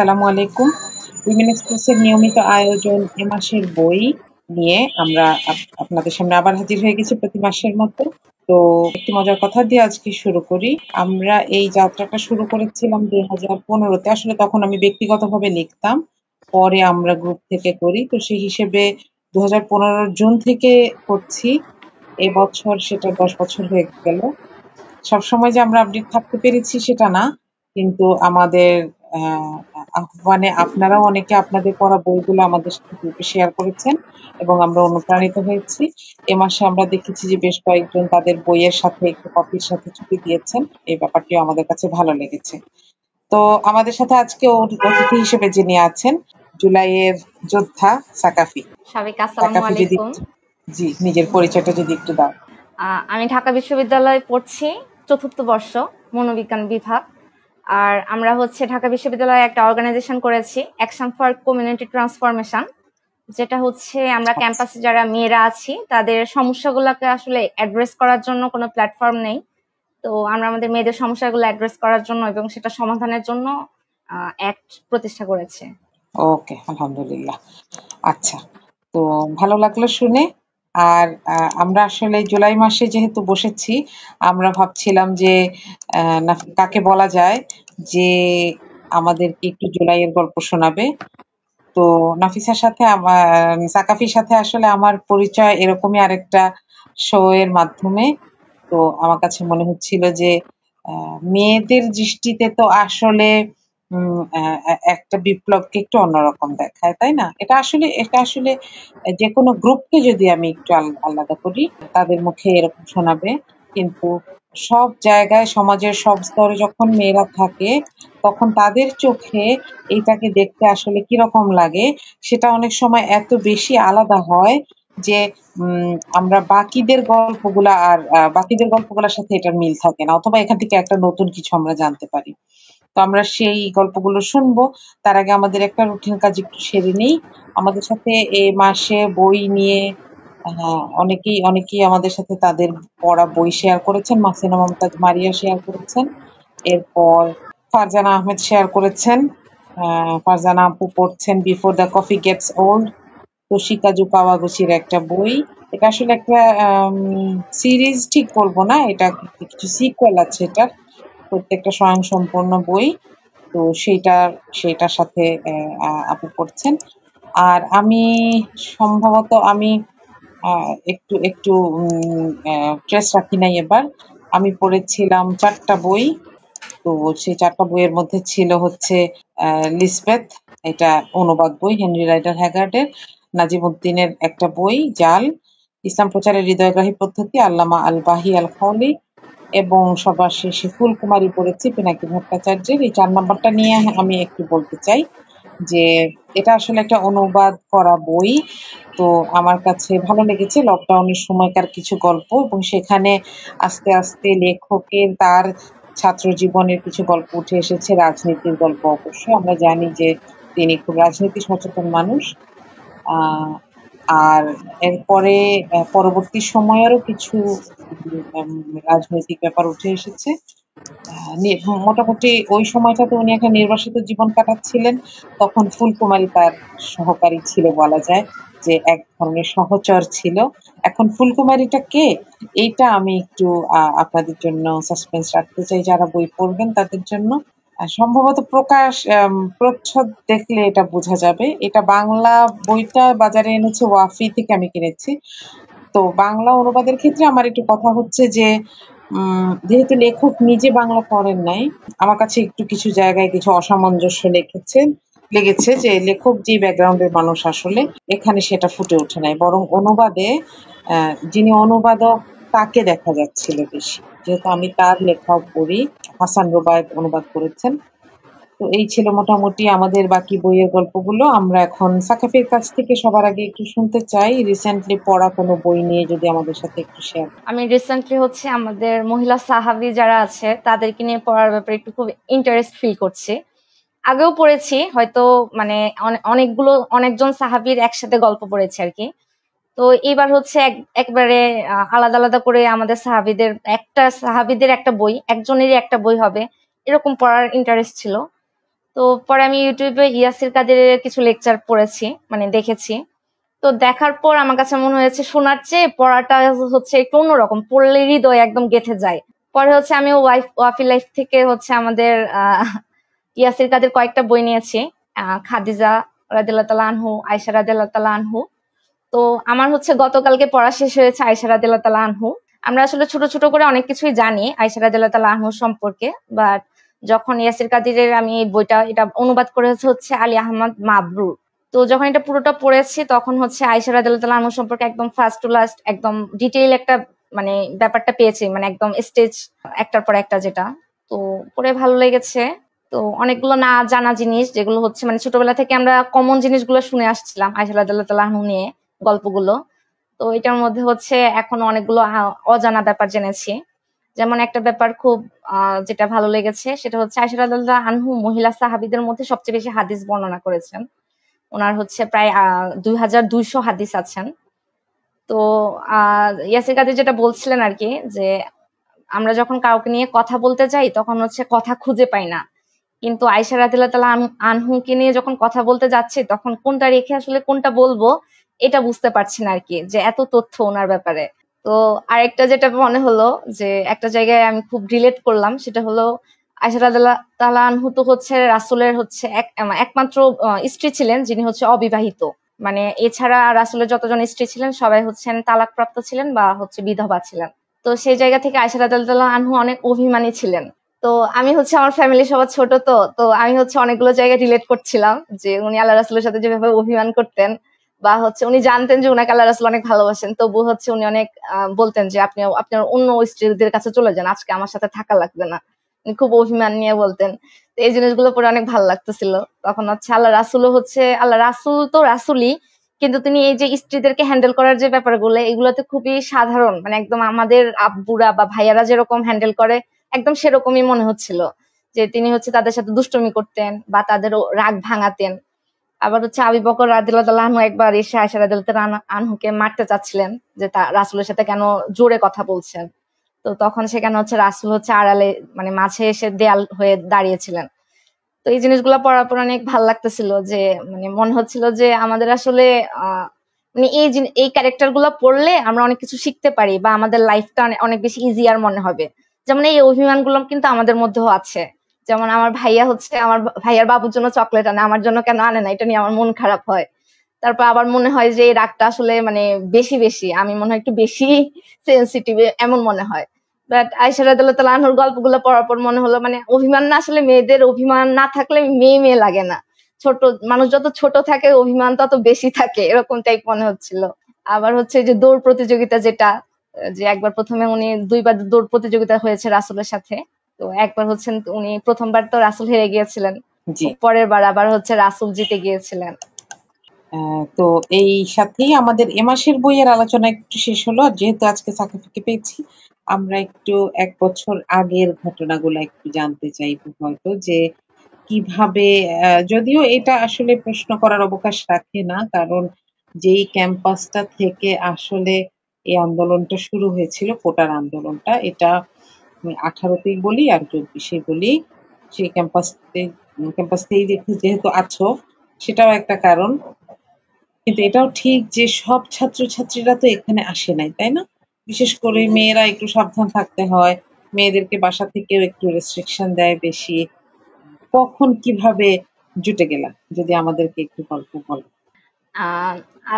আসসালামু আলাইকুম। উইমেন এক্সপ্রেসের নিয়মিত আয়োজন এ মাসের বই নিয়ে আমরা আপনাদের সামনে আবার হাজির হয়ে গেছি প্রতি মাসের মতো। তো একটি মজার কথা দিয়ে আজকে শুরু করি। আমরা এই যাত্রাটা শুরু করেছিলাম 2015-তে। আসলে তখন আমি ব্যক্তিগতভাবে লিখতাম। পরে আমরা গ্রুপ থেকে করি। তো সেই হিসেবে 2015 জুন থেকে করছি। এবছর সেটা 10 বছর হয়ে গেল। সবসময় যে আমরা আপডেট থাকতে পেরেছি সেটা না, কিন্তু আমাদের আহ্বানে আপনারাও অনেকে আপনাদের পড়া বইগুলো আমাদের সাথে গ্রুপে শেয়ার করেছেন এবং আমরা অনুপ্রাণিত হয়েছি। এ মাসে আমরা দেখেছি যে বেশ কয়েকজন তাদের বইয়ের সাথে একটু কপির সাথে ছবি দিয়েছেন। এই ব্যাপারটিও আমাদের কাছে ভালো লেগেছে। তো আমাদের সাথে আজকে অতিথি হিসেবে যিনি আছেন, জুলাইয়ের যোদ্ধা সাকাফি। সাবিকা, আসসালামু সাকাফি যদি আলাইকুম। জি নিজের পরিচয়টা যদি একটু দাও। আমি ঢাকা বিশ্ববিদ্যালয়ে পড়ছি, চতুর্থ বর্ষ, মনোবিজ্ঞান বিভাগ। আর আমরা ঢাকা বিশ্ববিদ্যালয়ে একটা অর্গানাইজেশন করেছি, অ্যাকশন ফর কমিউনিটি ট্রান্সফরমেশন, যেটা আমরা ক্যাম্পাসে যারা মেয়েরা আছি তাদের সমস্যাগুলোকে আসলে অ্যাড্রেস করার জন্য কোনো প্ল্যাটফর্ম নেই। তো আমরা আমাদের মেয়েদের সমস্যাগুলো অ্যাড্রেস করার জন্য এবং সেটা সমাধানের জন্য অ্যাক্ট প্রতিষ্ঠা করেছে। ওকে, আলহামদুলিল্লাহ। আচ্ছা, তো ভালো লাগলো শুনে। আর আমরা আসলে জুলাই মাসে যেহেতু বসেছি, আমরা ভাবছিলাম যে কাকে বলা যায় যে আমাদেরকে একটু জুলাইয়ের গল্প শোনাবে। তো নাফিসার সাথে সাকাফির সাথে আসলে আমার পরিচয় এরকমই আরেকটা শো এর মাধ্যমে। তো আমার কাছে মনে হচ্ছিল যে মেয়েদের দৃষ্টিতে তো আসলে একটা বিপ্লবকে একটু অন্যরকম দেখায়, তাই না? এটা আসলে যে কোনো গ্রুপকে যদি আমি একটু আলাদা করি, তাদের মুখে এরকম শোনাবে। কিন্তু সব জায়গায় সমাজের সব স্তরে যখন মেয়েরা থাকে, তখন তাদের চোখে এইটাকে দেখতে আসলে কিরকম লাগে, সেটা অনেক সময় এত বেশি আলাদা হয় যে আমরা বাকিদের গল্পগুলার সাথে এটার মিল থাকে না, অথবা এখান থেকে একটা নতুন কিছু আমরা জানতে পারি। তো আমরা সেই গল্পগুলো শুনবো। তার আগে আমাদের একটা রুটিন কাজ একটু সেরে নিই। আমাদের সাথে এ মাসে বই নিয়ে অনেকেই আমাদের সাথে তাদের পড়া বই শেয়ার করেছেন। মাসিনা মমতাজ মারিয়া শেয়ার করেছেন। এরপর ফারজানা আহমেদ শেয়ার করেছেন। ফারজানা আপু পড়ছেন before the coffee gets old, Toshikazu কাওয়াগুচির একটা বই। এটা আসলে একটা সিরিজ ঠিক বলবো না, এটা কিছু সিকুয়েল আছে এটার। প্রত্যেকটা স্বয়ংসম্পূর্ণ বই। তো সেইটার সাথে আপু পড়ছেন। আর আমি সম্ভবত একটু একটু ট্রেস রাখি নাই এবার। আমি পড়েছিলাম 4টা বই। তো সেই 4টা বইয়ের মধ্যে ছিল হচ্ছে লিসবেথ, এটা অনুবাদ বই হেনরি রাইডার হ্যাগার্ডের। নাজিমুদ্দিনের একটা বই জাল, ইসলাম প্রচারের হৃদয়গ্রাহী পদ্ধতি আল্লামা আল বাহি আল খাওলি, এবং সবার শেষে ফুলকুমারী পড়েছি পিনাকি ভট্টাচার্যের। এই 4 নাম্বারটা নিয়ে আমি একটু বলতে চাই যে এটা আসলে একটা অনুবাদ করা বই। তো আমার কাছে ভালো লেগেছে লকডাউনের সময়কার কিছু গল্প, এবং সেখানে আস্তে আস্তে লেখকের তার ছাত্র জীবনের কিছু গল্প উঠে এসেছে, রাজনীতির গল্প। অবশ্য আমরা জানি যে তিনি খুব রাজনীতি সচেতন মানুষ। আহ আর এরপরে পরবর্তী সময়েরও কিছু রাজনৈতিক ব্যাপার উঠে এসেছে। মোটামুটি ওই সময়টাতে উনি একটা নির্বাসিত জীবন কাটাচ্ছিলেন। তখন ফুলকুমারী তার সহকারী ছিল বলা যায়, যে এক ধরনের সহচর ছিল। এখন ফুলকুমারীটা কে, এইটা আমি একটু আপনাদের জন্য সাসপেন্স রাখতে চাই, যারা বই পড়বেন তাদের জন্য। সম্ভবত প্রচ্ছদ দেখলে এটা বোঝা যাবে। এটা বাংলা বইটা বাজারে এনেছে ওয়াফি থেকে, আমি কিনেছি। তো বাংলা অনুবাদের ক্ষেত্রে আমার একটু কথা হচ্ছে যে যেহেতু লেখক নিজে বাংলা পড়েন নাই, আমার কাছে একটু কিছু জায়গায় কিছু অসামঞ্জস্য লেগেছে যে লেখক যে ব্যাকগ্রাউন্ডের মানুষ আসলে এখানে সেটা ফুটে ওঠে নাই, বরং অনুবাদে যিনি অনুবাদক তাকে দেখা যাচ্ছিল বেশি। যেহেতু আমি তার লেখাও পড়ি, হাসান রুবায়েত অনুবাদ করেছেন। তো এই ছিল মোটামুটি আমাদের বাকি বইয়ের গল্পগুলো। আমরা এখন সাকাফির কাছ থেকে সবার আগে একটু শুনতে চাই রিসেন্টলি পড়া কোনো বই নিয়ে যদি আমাদের সাথে একটু শেয়ার। আমি রিসেন্টলি আমাদের মহিলা সাহাবী যারা আছে তাদেরকে নিয়ে পড়ার ব্যাপারে একটু খুব ইন্টারেস্ট ফিল করছি। আগেও পড়েছি, হয়তো অনেকজন সাহাবীর একসাথে গল্প পড়েছি আর কি। তো এবার একবারে আলাদা আলাদা করে আমাদের সাহাবীদের একটা বই, একজনেরই একটা বই হবে, এরকম পড়ার ইন্টারেস্ট ছিল। তো পরে আমি ইউটিউবে ইয়াসির কাদেরের কিছু লেকচার পড়েছি, মানে দেখেছি। তো দেখার পর আমার কাছে মনে হয়েছে শোনার চেয়ে পড়াটা হচ্ছে একটু অন্যরকম, পড়লে হৃদয় একদম গেঁথে যায়। পরে হচ্ছে আমি ওয়াফি লাইফ থেকে হচ্ছে আমাদের ইয়াসির কাদের কয়েকটা বই নিয়েছি, খাদিজা রাদিয়াল্লাহু তাআলা আনহু, আয়েশা রাদিয়াল্লাহু তাআলা আনহু। তো আমার হচ্ছে গতকালকে পড়া শেষ হয়েছে আয়েশা রাদিয়াল্লাহু তাআলা আনহু। আমরা আসলে ছোট ছোট করে অনেক কিছুই জানি আয়েশা রাদিয়াল্লাহু তাআলা আনহু সম্পর্কে, বাট যখন ইয়াসির কাদিরের আমি এই বইটা এটা অনুবাদ করেছে হচ্ছে আলী আহমদ মাবরুর। তো যখন এটা পুরোটা পড়েছি তখন হচ্ছে আয়েশা রাদিয়াল্লাহু তাআলা আনহু সম্পর্কে একদম ফার্স্ট টু লাস্ট একদম ডিটেইল একটা মানে ব্যাপারটা পেয়েছি, মানে একদম স্টেজ একটার পর একটা যেটা। তো পড়ে ভালো লেগেছে। তো অনেকগুলো না জানা জিনিস যেগুলো হচ্ছে মানে ছোটবেলা থেকে আমরা কমন জিনিসগুলো শুনে আসছিলাম আয়েশা রাদিয়াল্লাহু তাআলা আনহু নিয়ে গল্পগুলো, তো এটার মধ্যে হচ্ছে এখন অনেকগুলো অজানা ব্যাপার জেনেছি। যেমন একটা ব্যাপার খুব যেটা ভালো লেগেছে সেটা হচ্ছে আয়েশা রাদিয়াল্লাহু আনহু মহিলা সাহাবীদের মধ্যে সবচেয়ে বেশি হাদিস বর্ণনা করেছেন। ওনার হচ্ছে প্রায় 2200 হাদিস আছেন। তো ইয়াসির কাদের যেটা বলছিলেন আর কি, যে আমরা যখন কাউকে নিয়ে কথা বলতে যাই তখন হচ্ছে কথা খুঁজে পাই না, কিন্তু আয়েশা রাদিয়াল্লাহু তাআলা আনহুকে নিয়ে যখন কথা বলতে যাচ্ছি তখন কোনটা রেখে আসলে কোনটা বলবো এটা বুঝতে পারছি না আর কি, যে এত তথ্য ওনার ব্যাপারে। তো আরেকটা যেটা মনে হলো যে একটা জায়গায় আমি খুব রিলেট করলাম, সেটা হলো আয়েশা রাদিয়াল্লাহু তাআলা আনহু তো হচ্ছে রাসূলের হচ্ছে একমাত্র স্ত্রী ছিলেন যিনি হচ্ছে অবিবাহিত। মানে এছাড়া রাসূলের যতজন স্ত্রী ছিলেন সবাই হচ্ছেন তালাকপ্রাপ্ত ছিলেন বা হচ্ছে বিধবা ছিলেন। তো সেই জায়গা থেকে আয়েশা রাদিয়াল্লাহু আনহু অনেক অভিমানী ছিলেন। তো আমি হচ্ছে আমার ফ্যামিলি সবার ছোট, তো তো আমি হচ্ছে অনেকগুলো জায়গায় রিলেট করছিলাম যে উনি আল্লাহ রাসূলের সাথে যেভাবে অভিমান করতেন, বা হচ্ছে উনি জানতেন যে উনাকে আল্লাহ রাসূল অনেক ভালোবাসেন, তবু হচ্ছে উনি অনেক বলতেন যে আপনি আপনার অন্য স্ত্রীদের কাছে চলে যান, আজকে আমার সাথে থাকা লাগবে না। উনি খুব অভিমান নিয়ে বলতেন। তো এই জিনিসগুলো পরে অনেক ভালো লাগতেছিল। তখন হচ্ছে আল্লাহ রাসূলও হচ্ছে আল্লাহ রাসূল তো রাসূলই, কিন্তু তিনি এই যে স্ত্রীদেরকে হ্যান্ডেল করার যে ব্যাপারগুলো এগুলোতে খুবই সাধারণ, মানে একদম আমাদের আব্বুরা বা ভাইয়ারা যেরকম হ্যান্ডেল করে একদম সেরকমই মনে হচ্ছিল, যে তিনি হচ্ছে তাদের সাথে দুষ্টুমি করতেন বা তাদের রাগ ভাঙাতেন। আবার হচ্ছে আবু বকর রাদিয়াল্লাহু তাআলা আনহু একবার এসে আয়েশা রাদিয়াল্লাহু তাআলা আনহুকে মারতে চাচ্ছিলেন, যে রাসূলের সাথে কেন জোরে কথা বলছেন। তো তখন সেখানে হচ্ছে রাসূল হচ্ছে আড়ালে মানে মাঝে এসে দেয়াল হয়ে দাঁড়িয়েছিলেন। তো এই জিনিসগুলো পড়ার পর অনেক ভালো লাগতেছিল, যে মানে মনে হচ্ছিল যে আমাদের আসলে মানে এই ক্যারেক্টার গুলো পড়লে আমরা অনেক কিছু শিখতে পারি বা আমাদের লাইফটা অনেক বেশি ইজিয়ার মনে হবে। যেমন এই অভিমান গুলো কিন্তু আমাদের মধ্যেও আছে। যেমন আমার ভাইয়া হচ্ছে আমার ভাইয়ার বাবুর জন্য চকলেট আনে, আমার জন্য কেন আনে না, এটা নিয়ে আমার মন খারাপ হয়। তারপর আবার মনে হয় যে এই রাগটা আসলে মানে বেশি বেশি আমি মনে হয় একটু বেশি সেন্সিটিভ, এমন মনে হয়। বাট আয়েশা রাদিয়াল্লাহু তাআলা আনহার গল্পগুলো পড়ার পর মনে হলো মানে অভিমান না, আসলে মেয়েদের অভিমান না থাকলে মেয়ে মেয়ে লাগে না। ছোট মানুষ যত ছোট থাকে অভিমান তত বেশি থাকে, এরকম টাইপ মনে হচ্ছিল। আবার হচ্ছে যে দৌড় প্রতিযোগিতা যেটা, যে একবার প্রথমে উনি দুইবার দৌড় প্রতিযোগিতা হয়েছে রাসূলের সাথে। তো একবার হচ্ছেন উনি প্রথমবার তো রাসূল হেরে গিয়েছিলেন, জি। পরের বার আবার হচ্ছে রাসূল জিতে গিয়েছিলেন। তো এই সাথেই আমাদের এ মাসের বইয়ের আলোচনা একটু শেষ হলো। আর যেহেতু আজকে সাকিফাকে পেয়েছি, আমরা একটু ১ বছর আগের ঘটনাগুলো একটু জানতে চাইবো হয়তো, যে কিভাবে যদিও এটা আসলে প্রশ্ন করার অবকাশ রাখে না, কারণ যেই ক্যাম্পাসটা থেকে আসলে এই আন্দোলনটা শুরু হয়েছিল, কোটার আন্দোলনটা, এটা 18তেই বলি আর 24 বলি, সেই ক্যাম্পাসেই যেহেতু আছো, সেটাও একটা কারণ। কিন্তু এটাও ঠিক যে সব ছাত্রছাত্রীরা তো এখানে আসে নাই, তাই না? বিশেষ করে মেয়েরা একটু সাবধান থাকতে হয়। মেয়েদেরকে বাসা থেকেও একটু রেস্ট্রিকশন দেয় বেশি। কখন কিভাবে জুটে গেলা? যদি আমাদেরকে একটু গল্প বলো। আহ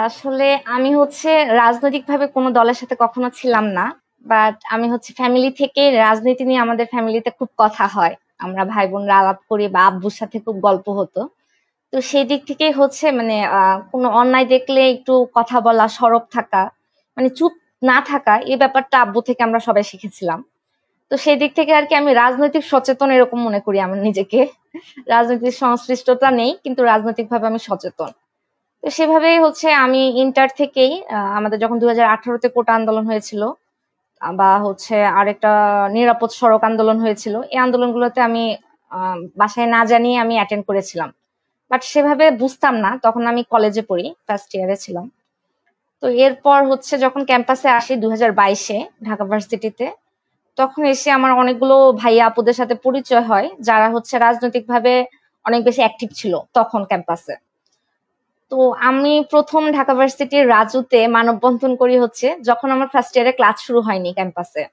আসলে আমি হচ্ছে রাজনৈতিকভাবে কোনো দলের সাথে কখনো ছিলাম না, বাট আমি হচ্ছে ফ্যামিলি থেকে রাজনীতি নিয়ে আমাদের ফ্যামিলিতে খুব কথা হয়, আমরা ভাই বোনরা আলাপ করি বা আব্বুর সাথে খুব গল্প হতো। তো সেই দিক থেকে হচ্ছে মানে কোনো অন্যায় দেখলে একটু কথা বলা, সরব থাকা, মানে চুপ না থাকা, এই ব্যাপারটা আব্বু থেকে আমরা সবাই শিখেছিলাম। তো সেই দিক থেকে আর কি আমি রাজনৈতিক সচেতন এরকম মনে করি আমার নিজেকে। রাজনৈতিক সংশ্লিষ্টতা নেই কিন্তু রাজনৈতিক ভাবে আমি সচেতন। তো সেভাবেই হচ্ছে আমি ইন্টার থেকেই আমাদের যখন 2018-তে কোটা আন্দোলন হয়েছিল, বা হচ্ছে আরেকটা নিরাপদ সড়ক আন্দোলন হয়েছিল, এই আন্দোলনগুলোতে আমি বাসায় না জানিয়ে আমি অ্যাটেন্ড করেছিলাম। বাট সেভাবে বুঝতাম না, তখন আমি কলেজে পড়ি, ফার্স্ট ইয়ারে ছিলাম। তো এরপর হচ্ছে যখন ক্যাম্পাসে আসি 2022-এ ঢাকা ভার্সিটিতে, তখন এসে আমার অনেকগুলো ভাইয়া আপুদের সাথে পরিচয় হয় যারা হচ্ছে রাজনৈতিক ভাবে অনেক বেশি অ্যাক্টিভ ছিল তখন ক্যাম্পাসে। তো আমি প্রথম ঢাকা ভার্সিটির রাজুতে মানববন্ধন করি হচ্ছে যখন আমার ফার্স্ট ইয়ারে ক্লাস শুরু হয়নি ক্যাম্পাসে।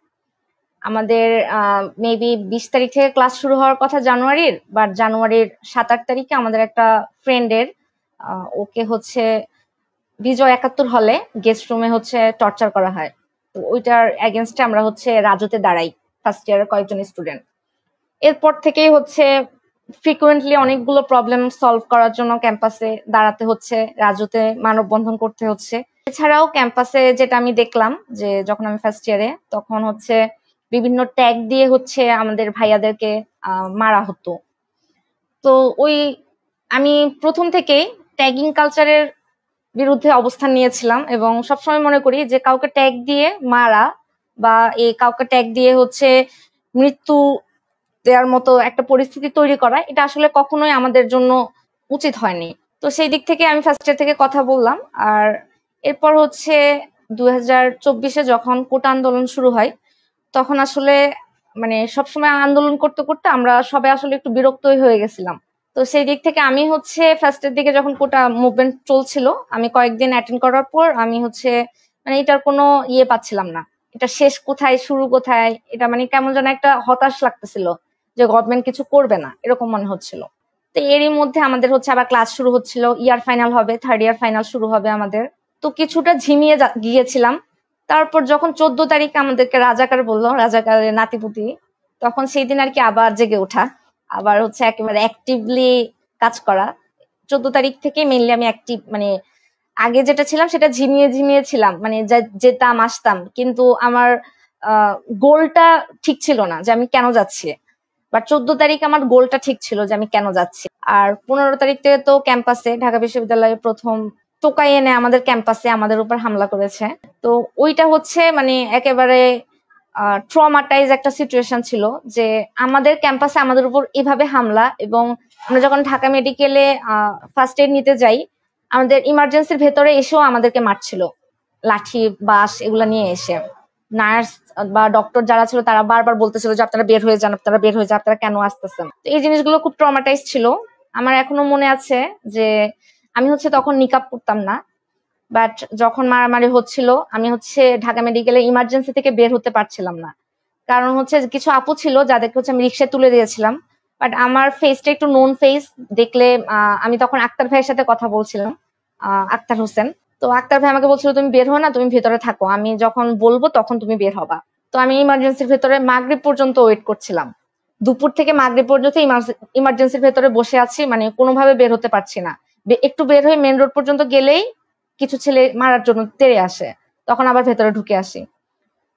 আমাদের মেবি 20 তারিখ থেকে ক্লাস শুরু হওয়ার কথা জানুয়ারির, বাট জানুয়ারির 7-8 তারিখে আমাদের একটা ফ্রেন্ডের ওকে হচ্ছে বিজয় 71 হলে গেস্ট রুমে হচ্ছে টর্চার করা হয়। তো ওইটার এগেনস্টে আমরা হচ্ছে রাজুতে দাঁড়াই, ফার্স্ট ইয়ারের কয়েকজন স্টুডেন্ট। এরপর থেকেই হচ্ছে ফ্রিকুয়েন্টলি অনেকগুলো প্রবলেম সলভ করার জন্য ক্যাম্পাসে দাঁড়াতে হচ্ছে, রাজুতে মানববন্ধন করতে হচ্ছে। এছাড়াও ক্যাম্পাসে যেটা আমি দেখলাম যে যখন আমি ফার্স্ট ইয়ারে, তখন হচ্ছে বিভিন্ন ট্যাগ দিয়ে হচ্ছে আমাদের ভাইয়াদেরকে মারা হতো। তো ওই আমি প্রথম থেকেই ট্যাগিং কালচারের বিরুদ্ধে অবস্থান নিয়েছিলাম এবং সবসময় মনে করি যে কাউকে ট্যাগ দিয়ে মারা বা কাউকে ট্যাগ দিয়ে হচ্ছে মৃত্যু দেওয়ার মতো একটা পরিস্থিতি তৈরি করা, এটা আসলে কখনোই আমাদের জন্য উচিত হয়নি। তো সেই দিক থেকে আমি ফার্স্ট ইয়ার থেকে কথা বললাম। আর এরপর হচ্ছে 2024-এ যখন কোটা আন্দোলন শুরু হয়, তখন আসলে মানে সবসময় আন্দোলন করতে করতে আমরা সবাই আসলে একটু বিরক্তই হয়ে গেছিলাম। তো সেই দিক থেকে আমি হচ্ছে ফার্স্টের দিকে যখন কোটা মুভমেন্ট চলছিল, আমি কয়েকদিন অ্যাটেন্ড করার পর আমি হচ্ছে মানে এটার কোনো পাচ্ছিলাম না, এটা শেষ কোথায় শুরু কোথায়, এটা মানে কেমন যেন একটা হতাশ লাগতেছিল যে গভর্নমেন্ট কিছু করবে না, এরকম মনে হচ্ছিল। তো এরই মধ্যে আমাদের হচ্ছে আবার ক্লাস শুরু হচ্ছিল, ইয়ার ফাইনাল হবে, থার্ড ইয়ার ফাইনাল শুরু হবে আমাদের। তো কিছুটা ঝিমিয়ে গিয়েছিলাম। তারপর যখন 14 তারিখ আমাদেরকে রাজাকার বললো, রাজাকারের নাতিপুতি, তখন সেই দিন আর কি আবার জেগে ওঠা, আবার হচ্ছে একেবারে অ্যাক্টিভলি কাজ করা। 14 তারিখ থেকে মেইনলি আমি অ্যাক্টিভ, মানে আগে যেটা ছিলাম সেটা ঝিমিয়ে ঝিমিয়ে ছিলাম, মানে যেতাম আসতাম, কিন্তু আমার গোলটা ঠিক ছিল না যে আমি কেন যাচ্ছি। বাট 14 তারিখ আমার গোলটা ঠিক ছিল যে আমি কেন যাচ্ছি। আর 15 তারিখ থেকে তো ক্যাম্পাসে ঢাকা বিশ্ববিদ্যালয়ে প্রথম টোকাই এনে আমাদের ক্যাম্পাসে আমাদের উপর হামলা করেছে। তো ওইটা হচ্ছে মানে একেবারে ট্রমাটাইজ একটা সিচুয়েশন ছিল যে আমাদের ক্যাম্পাসে আমাদের উপর এভাবে হামলা। এবং আমরা যখন ঢাকা মেডিকেলে ফার্স্ট এড নিতে যাই, আমাদের ইমার্জেন্সির ভেতরে এসেও আমাদেরকে মারছিল, লাঠি বাঁশ এগুলা নিয়ে এসে। নার্স বা ডক্টর যারা ছিল তারা বারবার বলতেছিল যে আপনারা বের হয়ে যান, আপনারা বের হয়ে যান, আপনারা কেন আসতেছেন। তো এই জিনিসগুলো খুব ট্রমাটাইজ ছিল। আমার এখনো মনে আছে যে আমি হচ্ছে তখন নিকাব করতাম না, বাট যখন মারামারি হচ্ছিল আমি হচ্ছে ঢাকা মেডিকেলে ইমার্জেন্সি থেকে বের হতে পারছিলাম না। কারণ হচ্ছে কিছু আপু ছিল যাদেরকে হচ্ছে আমি রিক্সায় তুলে দিয়েছিলাম, বাট আমার ফেসটা একটু নোন ফেস দেখলে আমি তখন আক্তার ভাইয়ের সাথে কথা বলছিলাম, আক্তার হোসেন। তো আক্তার ভাই আমাকে বলছিল তুমি বের হো না, তুমি ভেতরে থাকো, আমি যখন বলবো তখন তুমি বের হবা। তো আমি ইমার্জেন্সির ভেতরে মাগরিব পর্যন্ত ওয়েট করছিলাম, দুপুর থেকে মাগরিব পর্যন্ত ইমার্জেন্সির ভেতরে বসে আছি, মানে কোনোভাবে বের হতে পারছি না। একটু বের হয়ে মেন রোড পর্যন্ত গেলেই কিছু ছেলে মারার জন্য তেড়ে আসে, তখন আবার ভেতরে ঢুকে আসি।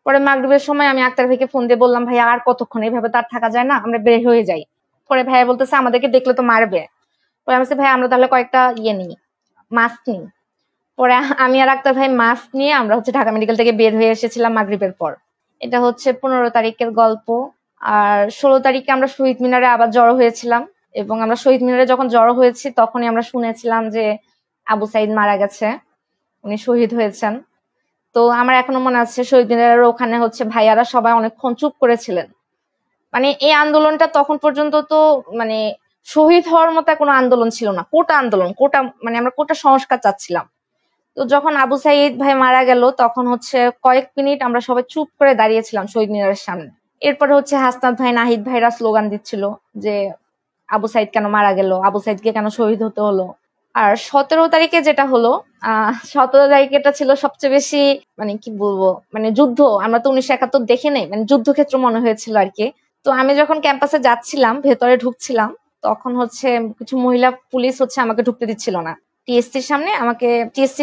পরে মাগরিবের সময় আমি আক্তার ভাইকে ফোন দিয়ে বললাম ভাইয়া আর কতক্ষণ, এইভাবে তার থাকা যায় না, আমরা বের হয়ে যাই। পরে ভাইয়া বলতেছে আমাদেরকে দেখলে তো মারবে। পরে আমি বলছি ভাই আমরা তাহলে কয়েকটা নিই, মাস্ক নিই। পরে আমি আর আক্তার ভাই মাস্ক নিয়ে আমরা হচ্ছে ঢাকা মেডিকেল থেকে বের হয়ে এসেছিলাম মাগরিবের পর। এটা হচ্ছে 15 তারিখের গল্প। আর 16 তারিখে আমরা শহীদ মিনারে আবার জড়ো হয়েছিলাম, এবং আমরা শহীদ মিনারে যখন জড়ো হয়েছি তখনই আমরা শুনেছিলাম যে আবু সাইদ মারা গেছে, উনি শহীদ হয়েছেন। তো আমার এখনো মনে আছে শহীদ মিনারের ওখানে হচ্ছে ভাইয়ারা সবাই অনেকক্ষণ চুপ করেছিলেন। মানে এই আন্দোলনটা তখন পর্যন্ত তো মানে শহীদ হওয়ার মতো কোনো আন্দোলন ছিল না, কোটা আন্দোলন, কোটা মানে আমরা কোটা সংস্কার চাচ্ছিলাম। তো যখন আবু সাইদ ভাই মারা গেল তখন হচ্ছে কয়েক মিনিট আমরা সবাই চুপ করে দাঁড়িয়েছিলাম শহীদ মিনারের সামনে। এরপরে হচ্ছে হাসনাত ভাই নাহিদ ভাইরা স্লোগান দিচ্ছিল যে আবু সাইদ কেন মারা গেল, আবু সাইদকে কেন শহীদ হতে হলো। আর 17 তারিখে যেটা হলো, 17 তারিখেটা ছিল সবচেয়ে বেশি মানে কি বলবো, মানে যুদ্ধ। আমরা তো 1971 দেখে নেই, মানে যুদ্ধক্ষেত্র মনে হয়েছিল আর কি। তো আমি যখন ক্যাম্পাসে যাচ্ছিলাম, ভেতরে ঢুকছিলাম, তখন হচ্ছে কিছু মহিলা পুলিশ হচ্ছে আমাকে ঢুকতে দিচ্ছিল না। টিএসসির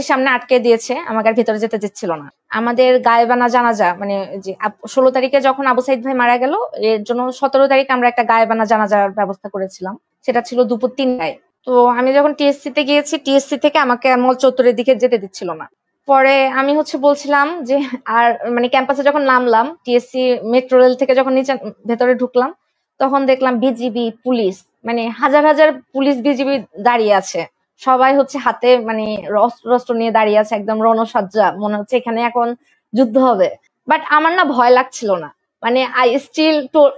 সামনে আটকে দিয়েছে, আমাকে আর ভেতরে যেতে দিচ্ছিল না। আমাদের গায়েবানা জানাজা, মানে যে 16 তারিখে যখন আবু সাইদ ভাই মারা গেল, এর জন্য 17 তারিখে আমরা একটা গায়েবানা জানাজার ব্যবস্থা করেছিলাম, সেটা ছিল দুপুর 3টায়। তো আমি যখন টিএসসি তে গিয়েছি, টিএসসি থেকে আমাকে মল চত্বরের দিকে যেতে দিচ্ছিল না। পরে আমি হচ্ছে বলছিলাম যে আর মানে ক্যাম্পাসে যখন নামলাম, টিএসসি মেট্রো রেল থেকে যখন নিচে ভেতরে ঢুকলাম, তখন দেখলাম বিজিবি পুলিশ, মানে হাজার হাজার পুলিশ বিজিবি দাঁড়িয়ে আছে। সবাই হচ্ছে হাতে মানে অস্ত্র নিয়ে দাঁড়িয়ে আছে, একদম রণসজ্জা, মনে হচ্ছে এখানে এখন যুদ্ধ হবে। বাট আমার না ভয় লাগছিল না, মানে আই স্টিল,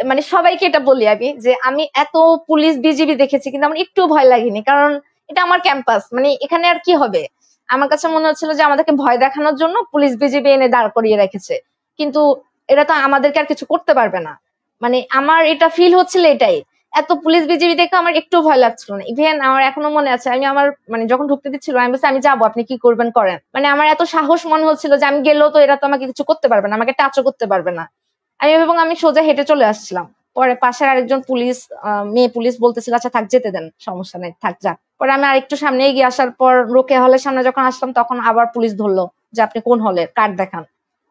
মানে সবাইকে এটা বলি আমি যে আমি এত পুলিশ বিজিবি দেখেছি কিন্তু আমার একটু ভয় লাগেনি, কারণ এটা আমার ক্যাম্পাস, মানে এখানে আর কি হবে। আমার কাছে মনে হচ্ছিল যে আমাদেরকে ভয় দেখানোর জন্য পুলিশ বিজিবি এনে দাঁড় করিয়ে রেখেছে, কিন্তু এরা তো আমাদেরকে আর কিছু করতে পারবে না। মানে আমার এটা ফিল হচ্ছিল এটাই। এত পুলিশ বিজিবি দেখে আমার একটু ভয় লাগছিল না। ইভেন আমার এখনো মনে আছে, আমি আমার মানে যখন ঢুকতে দিচ্ছিল আমি বলছি আমি যাবো, আপনি কি করবেন করেন। মানে আমার এত সাহস মনে হচ্ছিল যে আমি গেলেও তো এরা তো আমাকে কিছু করতে পারবে না, আমাকে টাচও করতে পারবে না। আমি সোজা হেঁটে চলে আসছিলাম। পরে পাশের আরেকজন পুলিশ, মেয়ে পুলিশ বলতেছিল আচ্ছা থাক, যেতে দেন, সমস্যা নেই, থাক যাক। পরে আমি আরেকটু সামনে এগিয়ে আসার পর রোকেয়া হলের সামনে যখন আসলাম তখন আবার পুলিশ ধরলো যে আপনি কোন হলের, কার্ড দেখান।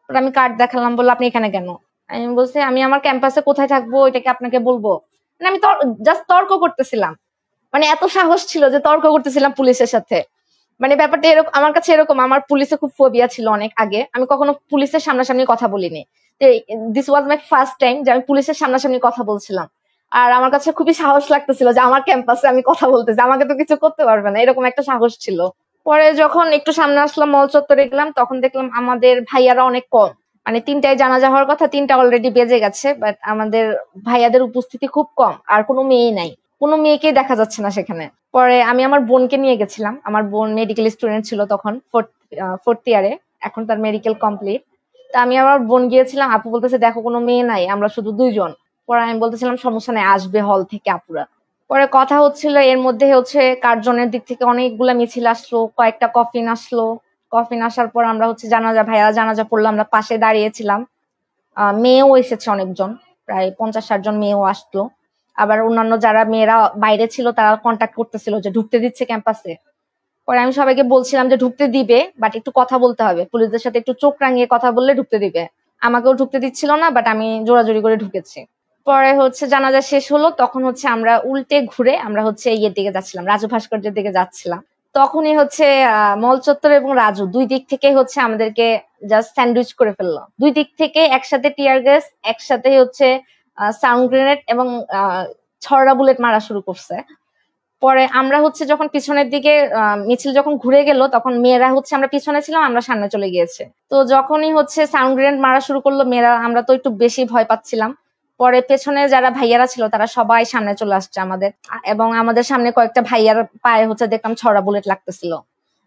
পরে আমি কার্ড দেখালাম, বললো আপনি এখানে কেন। আমি বলছি আমি আমার ক্যাম্পাসে কোথায় থাকবো এটাকে আপনাকে বলবো। মানে আমি জাস্ট তর্ক করতেছিলাম, মানে এত সাহস ছিল যে তর্ক করতেছিলাম পুলিশের সাথে। মানে ব্যাপারটা এরকম, আমার কাছে এরকম, আমার পুলিশে খুব ফোবিয়া ছিল অনেক আগে, আমি কখনো পুলিশের সামনাসামনি কথা বলিনি। This was my first time যে আমি পুলিশের সামনাসামনি কথা বলছিলাম। আর আমার কাছে খুবই সাহস লাগতেছিল যে আমার ক্যাম্পাসে আমি কথা বলতেছি, আমাকে তো কিছু করতে পারবে না, এরকম একটা সাহস ছিল। পরে যখন একটু সামনে আসলাম, মল চত্বরে গেলাম, তখন দেখলাম আমাদের ভাইয়ারা অনেক কম। মানে 3টায় জানাজা হওয়ার কথা, 3টা অলরেডি বেজে গেছে, বাট আমাদের ভাইয়াদের উপস্থিতি খুব কম, আর কোনো মেয়ে নাই, কোনো মেয়েকেই দেখা যাচ্ছে না সেখানে। পরে আমি আমার বোনকে নিয়ে গেছিলাম, আমার বোন মেডিকেল স্টুডেন্ট ছিল তখন, ফোর্থ ইয়ারে, এখন তার মেডিকেল কমপ্লিট। তা আমি আমার বোন গিয়েছিলাম, আপু বলতেছে দেখো কোনো মেয়ে নাই, আমরা শুধু 2জন। পরে আমি বলতেছিলাম সমস্যা নাই, আসবে হল থেকে আপুরা। পরে কথা হচ্ছিল, এর মধ্যে হচ্ছে কার্জনের দিক থেকে অনেকগুলা মিছিল আসলো, কয়েকটা কফিন আসলো। কফিন আসার পর আমরা হচ্ছে জানাজা, ভাইয়ারা জানাজা পড়লো, আমরা পাশে দাঁড়িয়েছিলাম। মেয়েও এসেছে অনেকজন, প্রায় 50-60 জন মেয়েও আসলো। আবার অন্যান্য যারা মেয়েরা বাইরে ছিল তারা কন্ট্যাক্ট করতেছিল যে ঢুকতে দিচ্ছে ক্যাম্পাসে। পরে আমি সবাইকে বলছিলাম যে ঢুকতে দিবে, বাট একটু কথা বলতে হবে, পুলিশদের সাথে একটু চোখ রাঙিয়ে কথা বললে ঢুকতে দিবে। আমাকেও ঢুকতে দিচ্ছিল না, বাট আমি জোরাজোরি করে ঢুকেছি। পরে হচ্ছে জানাজা শেষ হলো, তখন হচ্ছে আমরা উল্টে ঘুরে আমরা হচ্ছে ইয়ের দিকে যাচ্ছিলাম, রাজু ভাস্কর্যের দিকে যাচ্ছিলাম। তখনই হচ্ছে মল চত্বর এবং রাজু দুই দিক থেকে হচ্ছে আমাদেরকে জাস্ট স্যান্ডউইচ করে ফেললো, দুই দিক থেকে একসাথে টিয়ার গ্যাস, একসাথে হচ্ছে সাউন্ড গ্রেনেড এবং ছড়া বুলেট মারা শুরু করছে। পরে আমরা হচ্ছে যখন পিছনের দিকে মিছিল যখন ঘুরে গেল, তখন মেয়েরা হচ্ছে, আমরা পিছনে ছিলাম, আমরা সামনে চলে গিয়েছে। তো যখনই হচ্ছে সাউন্ড গ্রেনেড মারা শুরু করলো মেয়েরা, আমরা তো একটু বেশি ভয় পাচ্ছিলাম। পরে পেছনে যারা ভাইয়ারা ছিল তারা সবাই সামনে চলে আসছে আমাদের, এবং আমাদের সামনে কয়েকটা ভাইয়ার পায়ে হচ্ছে দেখলাম ছড়া বুলেট লাগতেছিল।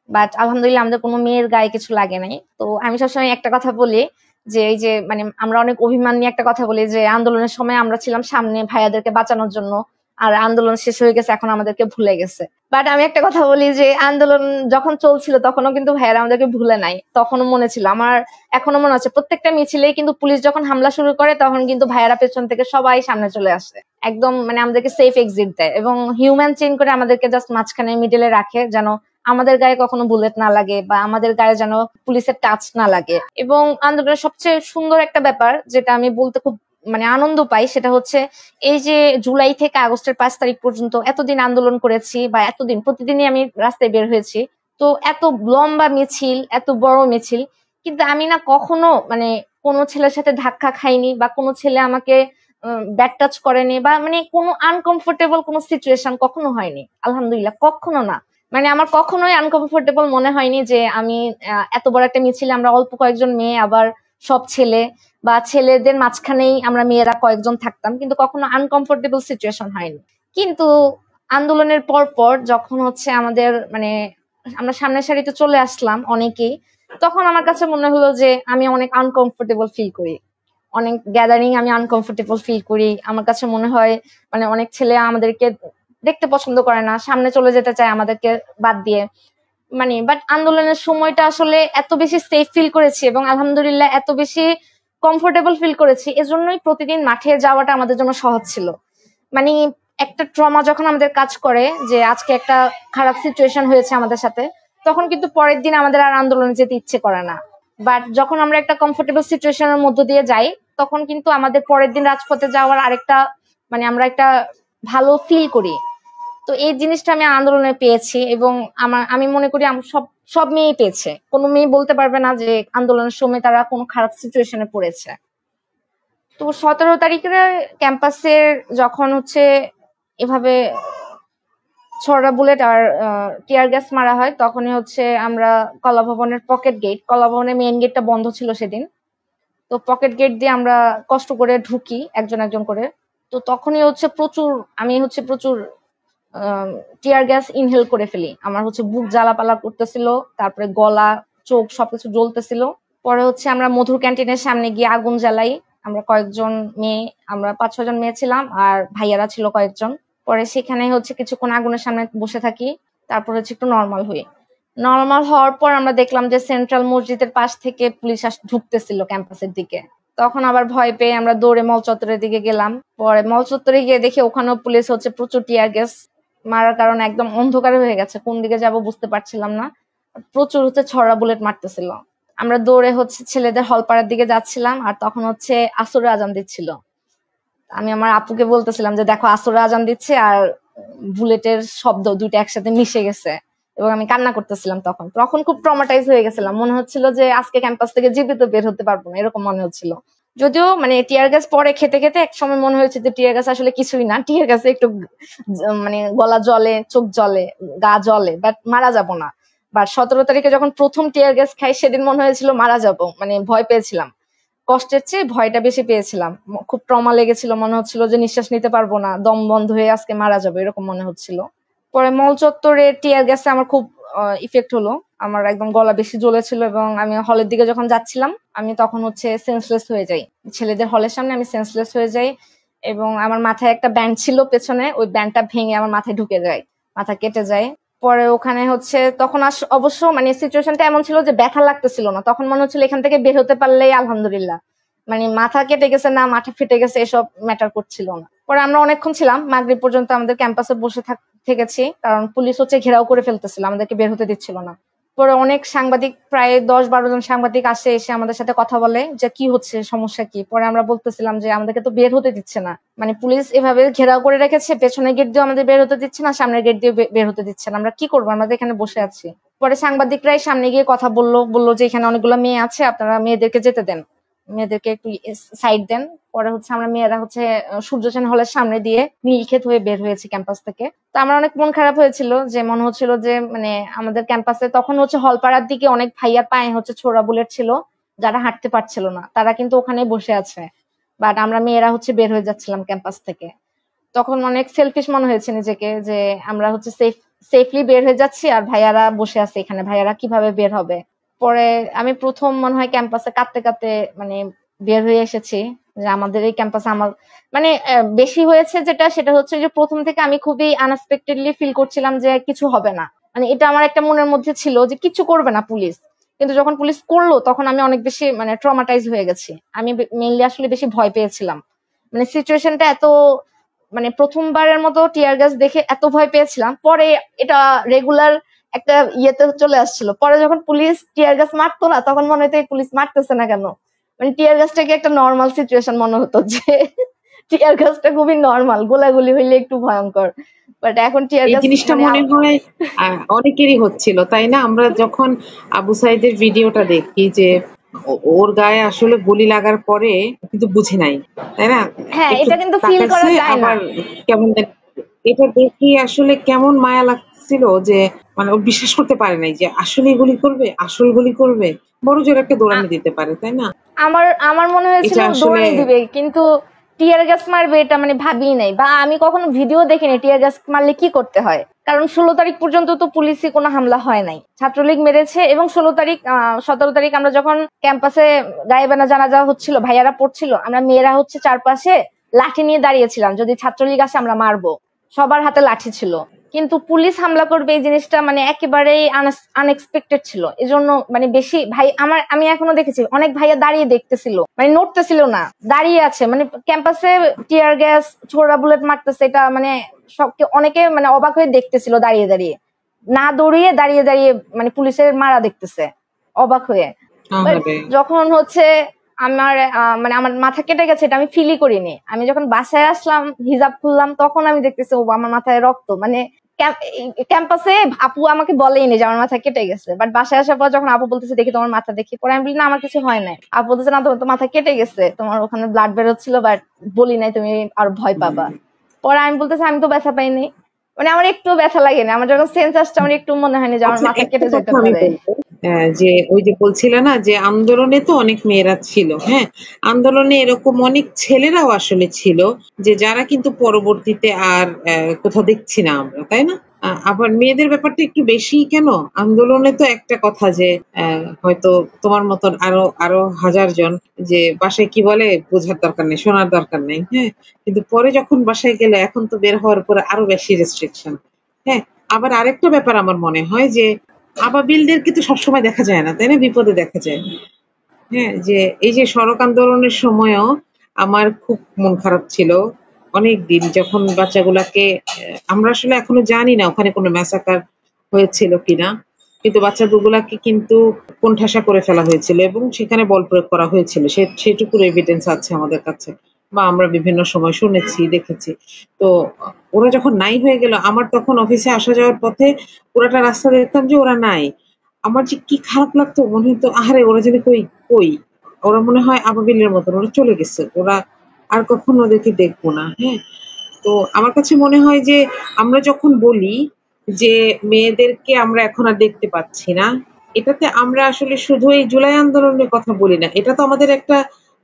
বাট আলহামদুলিল্লাহ আমাদের কোনো মেয়ের গায়ে কিছু লাগে নাই। তো আমি সবসময় একটা কথা বলি যে এই যে মানে আমরা অনেক অভিমান নিয়ে একটা কথা বলি যে আন্দোলনের সময় আমরা ছিলাম সামনে ভাইয়াদেরকে বাঁচানোর জন্য, আর আন্দোলন শেষ হয়ে গেছে, এখন আমাদেরকে ভুলে গেছে। বাট আমি একটা কথা বলি যে আন্দোলন যখন চলছিল তখনও কিন্তু ভাইয়ারা আমাদেরকে ভুলে নাই, তখনও মনে ছিল আমার, এখনো মনে আছে প্রত্যেকটা মিছিলেই কিন্তু পুলিশ যখন হামলা শুরু করে তখন কিন্তু ভাইয়ারা পেছন থেকে সবাই সামনে চলে আসে, একদম মানে আমাদেরকে সেফ এক্সিট দেয় এবং হিউম্যান চেইন করে আমাদেরকে জাস্ট মাঝখানে মিডলে রাখে, যেন আমাদের গায়ে কখনো বুলেট না লাগে বা আমাদের গায়ে যেন পুলিশের টাচ না লাগে। এবং আন্দোলনের সবচেয়ে সুন্দর একটা ব্যাপার যেটা আমি বলতে খুব মানে আনন্দ পাই, সেটা হচ্ছে এই যে জুলাই থেকে আগস্টের 5 তারিখ পর্যন্ত এতদিন আন্দোলন করেছি, বা এতদিন প্রতিদিনই আমি রাস্তায় বের হয়েছি, তো এত লম্বা মিছিল, এত বড় মিছিল, কিন্তু আমি না কখনো মানে কোনো ছেলের সাথে ধাক্কা খাইনি, বা কোনো ছেলে আমাকে ব্যাড টাচ করেনি, বা মানে কোনো আনকমফোর্টেবল কোনো সিচুয়েশন কখনো হয়নি, আলহামদুলিল্লাহ কখনো না। মানে আমার কখনোই আনকমফোর্টেবল মনে হয়নি যে আমি এত বড় একটা মিছিলে আমরা অল্প কয়েকজন মেয়ে, আবার সব ছেলে, বা ছেলেদের মাঝখানেই আমরা মেয়েরা কয়েকজন থাকতাম, কিন্তু কখনো আনকমফোর্টেবল সিচুয়েশন হয়নি। কিন্তু আন্দোলনের পর পর যখন হচ্ছে আমাদের মানে আমরা সামনের সারিতে চলে আসলাম অনেকেই, তখন আমার কাছে মনে হলো যে আমি অনেক আনকমফোর্টেবল ফিল করি, অনেক গ্যাদারিং আমি আনকমফোর্টেবল ফিল করি। আমার কাছে মনে হয় মানে অনেক ছেলে আমাদেরকে দেখতে পছন্দ করে না, সামনে চলে যেতে চায় আমাদেরকে বাদ দিয়ে। মানে বাট আন্দোলনের সময়টা আসলে এত বেশি সেফ ফিল করেছি এবং আলহামদুলিল্লাহ এত বেশি কমফোর্টেবল ফিল করেছি, এজন্যই প্রতিদিন মাঠে যাওয়াটা আমাদের জন্য সহজ ছিল। মানে একটা ট্রমা যখন আমাদের কাজ করে যে আজকে একটা খারাপ সিচুয়েশন হয়েছে আমাদের সাথে, তখন কিন্তু পরের দিন আমাদের আর আন্দোলনে যেতে ইচ্ছে করে না। বাট যখন আমরা একটা কমফোর্টেবল সিচুয়েশনের মধ্য দিয়ে যাই, তখন কিন্তু আমাদের পরের দিন রাজপথে যাওয়ার আরেকটা মানে আমরা একটা ভালো ফিল করি। তো এই জিনিসটা আমি আন্দোলনে পেয়েছি, এবং আমি মনে করি সব সব মেয়েই পেয়েছে, কোনো মেয়ে বলতে পারবে না যে আন্দোলনের সময় তারা কোনো খারাপ সিচুয়েশনে পড়েছে। তো 17 তারিখের ক্যাম্পাসের যখন হচ্ছে এভাবে ছড়া বুলেট আর টিয়ার গ্যাস মারা হয়, তখনই হচ্ছে আমরা কলাভবনের পকেট গেট, কলাভবনের মেইন গেটটা বন্ধ ছিল সেদিন, তো পকেট গেট দিয়ে আমরা কষ্ট করে ঢুকি একজন একজন করে। তো তখনই হচ্ছে প্রচুর টিয়ার গ্যাস ইনহেল করে ফেলি। আমার হচ্ছে বুক জ্বালাপালা করতেছিল, তারপরে গলা চোখ সবকিছু জ্বলতেছিল। পরে হচ্ছে আমরা মধুর ক্যান্টিনের সামনে গিয়ে আগুন জ্বালাই। আমরা কয়েকজন মেয়ে, আমরা 5-6 জন মেয়ে ছিলাম আর ভাইয়ারা ছিল কয়েকজন। পরে সেখানে হচ্ছে কিছুক্ষণ আগুনের সামনে বসে থাকি, তারপর হচ্ছে একটু নর্মাল হই। নর্মাল হওয়ার পর আমরা দেখলাম যে সেন্ট্রাল মসজিদের পাশ থেকে পুলিশ ঢুকতেছিল ক্যাম্পাসের দিকে। তখন আবার ভয় পেয়ে আমরা দৌড়ে মল চত্বরের দিকে গেলাম। পরে মল চত্বরে গিয়ে দেখি ওখানেও পুলিশ হচ্ছে প্রচুর টিয়ার গ্যাস মারার কারণে একদম অন্ধকার হয়ে গেছে, কোন দিকে যাব বুঝতে পারছিলাম না। প্রচুর হচ্ছে ছড়া বুলেট মারতেছিল। আমরা দৌড়ে হচ্ছে ছেলেদের হলপাড়ার দিকে যাচ্ছিলাম, আর তখন হচ্ছে আসরের আজান দিচ্ছিল। আমি আমার আপুকে বলতেছিলাম যে দেখো আসরের আজান দিচ্ছে আর বুলেটের শব্দ দুইটা একসাথে মিশে গেছে, এবং আমি কান্না করতেছিলাম। তখন তখন খুব ট্রমাটাইজ হয়ে গেছিলাম, মনে হচ্ছিল যে আজকে ক্যাম্পাস থেকে জীবিত বের হতে পারবো না, এরকম মনে হচ্ছিল। যদিও মানে টিয়ার গ্যাস পরে খেতে খেতে এক সময় মনে হয়েছে যে টিয়ার গ্যাস আসলে কিছুই না, টিয়ার গ্যাসে একটু মানে গলা জলে, চোখ জলে, গা জলে, বাট মারা যাব না। বাট 17 তারিখে যখন প্রথম টিয়ার গ্যাস খাই সেদিন মনে হয়েছিল মারা যাব, মানে ভয় পেয়েছিলাম। কষ্টের চেয়ে ভয়টা বেশি পেয়েছিলাম। খুব ট্রমা লেগেছিল, মনে হচ্ছিল যে নিঃশ্বাস নিতে পারবো না, দম বন্ধ হয়ে আজকে মারা যাবে, এরকম মনে হচ্ছিল। পরে মল চত্বরে টিয়ার গ্যাসে আমার খুব ইফেক্ট হলো। আমার একদম গলা বেশি জ্বলেছিল এবং আমি হলের দিকে যখন যাচ্ছিলাম আমি তখন হচ্ছে সেন্সলেস হয়ে যাই। ছেলেদের হলের সামনে আমি সেন্সলেস হয়ে যাই এবং আমার মাথায় একটা ব্যান্ড ছিল পেছনে, ওই ব্যান্ডটা ভেঙে আমার মাথায় ঢুকে যায়, মাথা কেটে যায়। পরে ওখানে হচ্ছে তখন অবশ্য মানে সিচুয়েশনটা এমন ছিল যে ব্যথা লাগতেছিল না, তখন মনে হচ্ছিল এখান থেকে বের হতে পারলেই আলহামদুলিল্লাহ, মানে মাথা কেটে গেছে না মাথা ফেটে গেছে এসব ম্যাটার করছিল না। পরে আমরা অনেকক্ষণ ছিলাম, মাগরিব পর্যন্ত আমাদের ক্যাম্পাসে বসে থেকেছি, কারণ পুলিশ হচ্ছে ঘেরাও করে ফেলতেছিল, আমাদেরকে বের হতে দিচ্ছিল না। পরে অনেক সাংবাদিক, প্রায় 10-12 জন সাংবাদিক আসে, এসে আমাদের সাথে কথা বলে যে কি হচ্ছে, সমস্যা কি। পরে আমরা বলতেছিলাম যে আমাদেরকে তো বের হতে দিচ্ছে না, মানে পুলিশ এভাবে ঘেরাও করে রেখেছে, পেছনের গেট দিয়ে আমাদের বের হতে দিচ্ছে না, সামনের গেট দিয়ে বের হতে দিচ্ছে না, আমরা কি করবো, আমাদের এখানে বসে আছি। পরে সাংবাদিকরাই সামনে গিয়ে কথা বললো যে এখানে অনেকগুলো মেয়ে আছে, আপনারা মেয়েদেরকে যেতে দেন, মেয়েদেরকে একটু সাইড দেন। পরে হচ্ছে আমরা মেয়েরা হচ্ছে সূর্য সেন হলের সামনে দিয়ে নীলক্ষেত হয়ে বের হয়েছি ক্যাম্পাস থেকে। তো আমার অনেক মন খারাপ হয়েছিল, যে মনে হচ্ছিল যে মানে আমাদের ক্যাম্পাসে তখন হচ্ছে হলপাড়ার দিকে অনেক ভাইয়ার পায়ে হচ্ছে ছোড়া বুলেট ছিল, যারা হাঁটতে পারছিল না, তারা কিন্তু ওখানে বসে আছে, বাট আমরা মেয়েরা হচ্ছে বের হয়ে যাচ্ছিলাম ক্যাম্পাস থেকে। তখন অনেক সেলফিশ মনে হয়েছে নিজেকে, যে আমরা হচ্ছে সেফলি বের হয়ে যাচ্ছি আর ভাইয়ারা বসে আছে এখানে, ভাইয়ারা কিভাবে বের হবে। পরে আমি প্রথম মনে হয় ক্যাম্পাসে কাঁদতে কাঁদতে মানে বের হয়ে এসেছি, যে আমাদের এই ক্যাম্পাসে আমার মানে বেশি হয়েছে যেটা, সেটা হচ্ছে যে প্রথম থেকে আমি খুবই আনএক্সপেক্টেডলি ফিল করছিলাম যে কিছু হবে না, মানে এটা আমার একটা মনের মধ্যে ছিল যে কিছু করবে না পুলিশ। কিন্তু যখন পুলিশ করলো তখন আমি অনেক বেশি মানে ট্রমাটাইজ হয়ে গেছি। আমি মেইনলি আসলে বেশি ভয় পেয়েছিলাম, মানে সিচুয়েশনটা এত, মানে প্রথমবারের মতো টিয়ার গ্যাস দেখে এত ভয় পেয়েছিলাম, পরে এটা রেগুলার একটা ইয়েতে চলে আসছিল। পরে যখন পুলিশ টিয়ার গ্যাস মারতো না তখন মনে হতো পুলিশ মারতেছে না কেন, মানে টিয়ার গ্যাসটাকে একটা নর্মাল সিচুয়েশন মনে হতো, যে টিয়ার গ্যাসটা খুবই নর্মাল, গোলাগুলি হইলে একটু ভয়ঙ্কর, বাট এখন টিয়ার এই গ্যাস জিনিসটা মানে মনে হয় অনেকেরই হচ্ছিল, তাই না? আমরা যখন আবু সাইদের ভিডিওটা দেখি যে ওর গায়ে আসলে গুলি লাগার পরে কিন্তু বুঝে নাই, তাই না? হ্যাঁ, একটু এটা কিন্তু ফিল করা তাকাইছে, যায় না। আবার কেমন এটা দেখি আসলে কেমন মায়া লাগছিল, যে মানে ও বিশ্বাস করতে পারে নাই যে আসলে গুলি করবে, আসল গুলি করবে। বড় জোর একটা দৌড়ানি দিতে পারে, তাই না? আমার আমার মনে হয়েছিল এটা আসলে দৌড়ানি দিবে, কিন্তু টিয়ার গ্যাস মারবে এটা মানে ভাবিই নাই, বা আমি কখনো ভিডিও দেখিনি টিয়ার গ্যাস মারলে কি করতে হয়। কারণ 16 তারিখ পর্যন্ত তো পুলিশে কোনো হামলা হয় নাই, ছাত্রলীগ মেরেছে। এবং 16 তারিখ 17 তারিখ আমরা যখন ক্যাম্পাসে গায়েবানা জানাজা হচ্ছিল, ভাইয়ারা পড়ছিল, আমরা মেয়েরা হচ্ছে চারপাশে লাঠি নিয়ে দাঁড়িয়েছিলাম, যদি ছাত্রলীগ আসে আমরা মারবো, সবার হাতে লাঠি ছিল। কিন্তু পুলিশ হামলা করবে এই জিনিসটা মানে একেবারেই আনএক্সপেক্টেড ছিল। এজন্য মানে বেশি ভাই আমি এখনো দেখেছি অনেক ভাইয়া দাঁড়িয়ে দেখতেছিল, মানে নড়তেছিল না, দাঁড়িয়ে আছে, মানে ক্যাম্পাসে টিয়ার গ্যাস ছোড়া বুলেট মারতেছে, এটা মানে অনেকে মানে অবাক হয়ে দেখতেছিল দাঁড়িয়ে দাঁড়িয়ে, না দৌড়িয়ে দাঁড়িয়ে দাঁড়িয়ে মানে পুলিশের মারা দেখতেছে অবাক হয়ে। যখন হচ্ছে আমার মানে আমার মাথা কেটে গেছে এটা আমি ফিলই করিনি, আমি যখন বাসায় আসলাম হিজাব খুললাম তখন আমি দেখতেছি ও আমার মাথায় রক্ত, মানে ক্যাম্পাসে আপু আমাকে বলেইনি যে আমার মাথা কেটে গেছে, বাট বাসায় আসার পর যখন আপু বলতেছে দেখি তোমার মাথা দেখি, পরে আমি বলি না আমার কিছু হয় নাই, আপু বলতেছে না তোমার তো মাথা কেটে গেছে, তোমার ওখানে ব্লাড বেরোচ্ছিল, বাট বলি নাই তুমি আর ভয় পাবা। পরে আমি বলতেছি আমি তো ব্যথা পাইনি, মানে আমার একটু ব্যথা লাগেনি, আমার যখন সেন্স আসছে আমার একটু মনে হয়নি যে আমার আচ্ছা, মাথা একটা কেটে যেতে কথা আমি পারে। বলবো, যে ওই যে বলছিলে না যে আন্দোলনে তো অনেক মেয়েরা ছিল, হ্যাঁ, আন্দোলনে এরকম অনেক ছেলেরাও আসলে ছিল যে যারা কিন্তু পরবর্তীতে আর কোথাও দেখছি না আমরা, তাই না? আবার মেয়েদের ব্যাপারটা একটু বেশি কেন? আন্দোলনে তো একটা কথা যে হয়তো তোমার মতন আরো আরো হাজার জন যে বাসায় কি বলে বোঝার দরকার নেই, শোনার দরকার নেই, হ্যাঁ, কিন্তু পরে যখন বাসায় গেলে এখন তো বের হওয়ার পরে আরো বেশি রেস্ট্রিকশন। হ্যাঁ, আবার আরেকটা ব্যাপার আমার মনে হয় যে আবাবিলদেরকে তো সবসময় দেখা যায় না, তাই না? বিপদে দেখা যায়। হ্যাঁ, যে এই যে সড়ক আন্দোলনের সময়ও আমার খুব মন খারাপ ছিল অনেকদিন, যখন বাচ্চাগুলাকে আমরা আসলে এখনো জানি না ওখানে কোনো ম্যাসাকার হয়েছিল কিনা, কিন্তু বাচ্চাগুলাকে কিন্তু কোণঠাসা করে ফেলা হয়েছিল এবং সেখানে বল প্রয়োগ করা হয়েছিল, সেটুকুর এভিডেন্স আছে আমাদের কাছে, বা আমরা বিভিন্ন সময় শুনেছি, দেখেছি। তো ওরা যখন নাই হয়ে গেল, আমার তখন অফিসে আসা যাওয়ার পথে পুরাটা রাস্তা দেখতাম যে ওরা নাই। আমার যে কি খারাপ লাগতো, মনে হতো আহারে ওরা যদি কই কই, ওরা মনে হয় আবাবিলের মতন ওরা চলে গেছে, ওরা আর কখনো ওদেরকে দেখবো না। হ্যাঁ, তো আমার কাছে মনে হয় যে আমরা যখন বলি যে মেয়েদেরকে আমরা এখন আর দেখতে পাচ্ছি না, এটাতে আমরা আসলে শুধু এই জুলাই আন্দোলনের কথা বলি না, এটা তো আমাদের একটা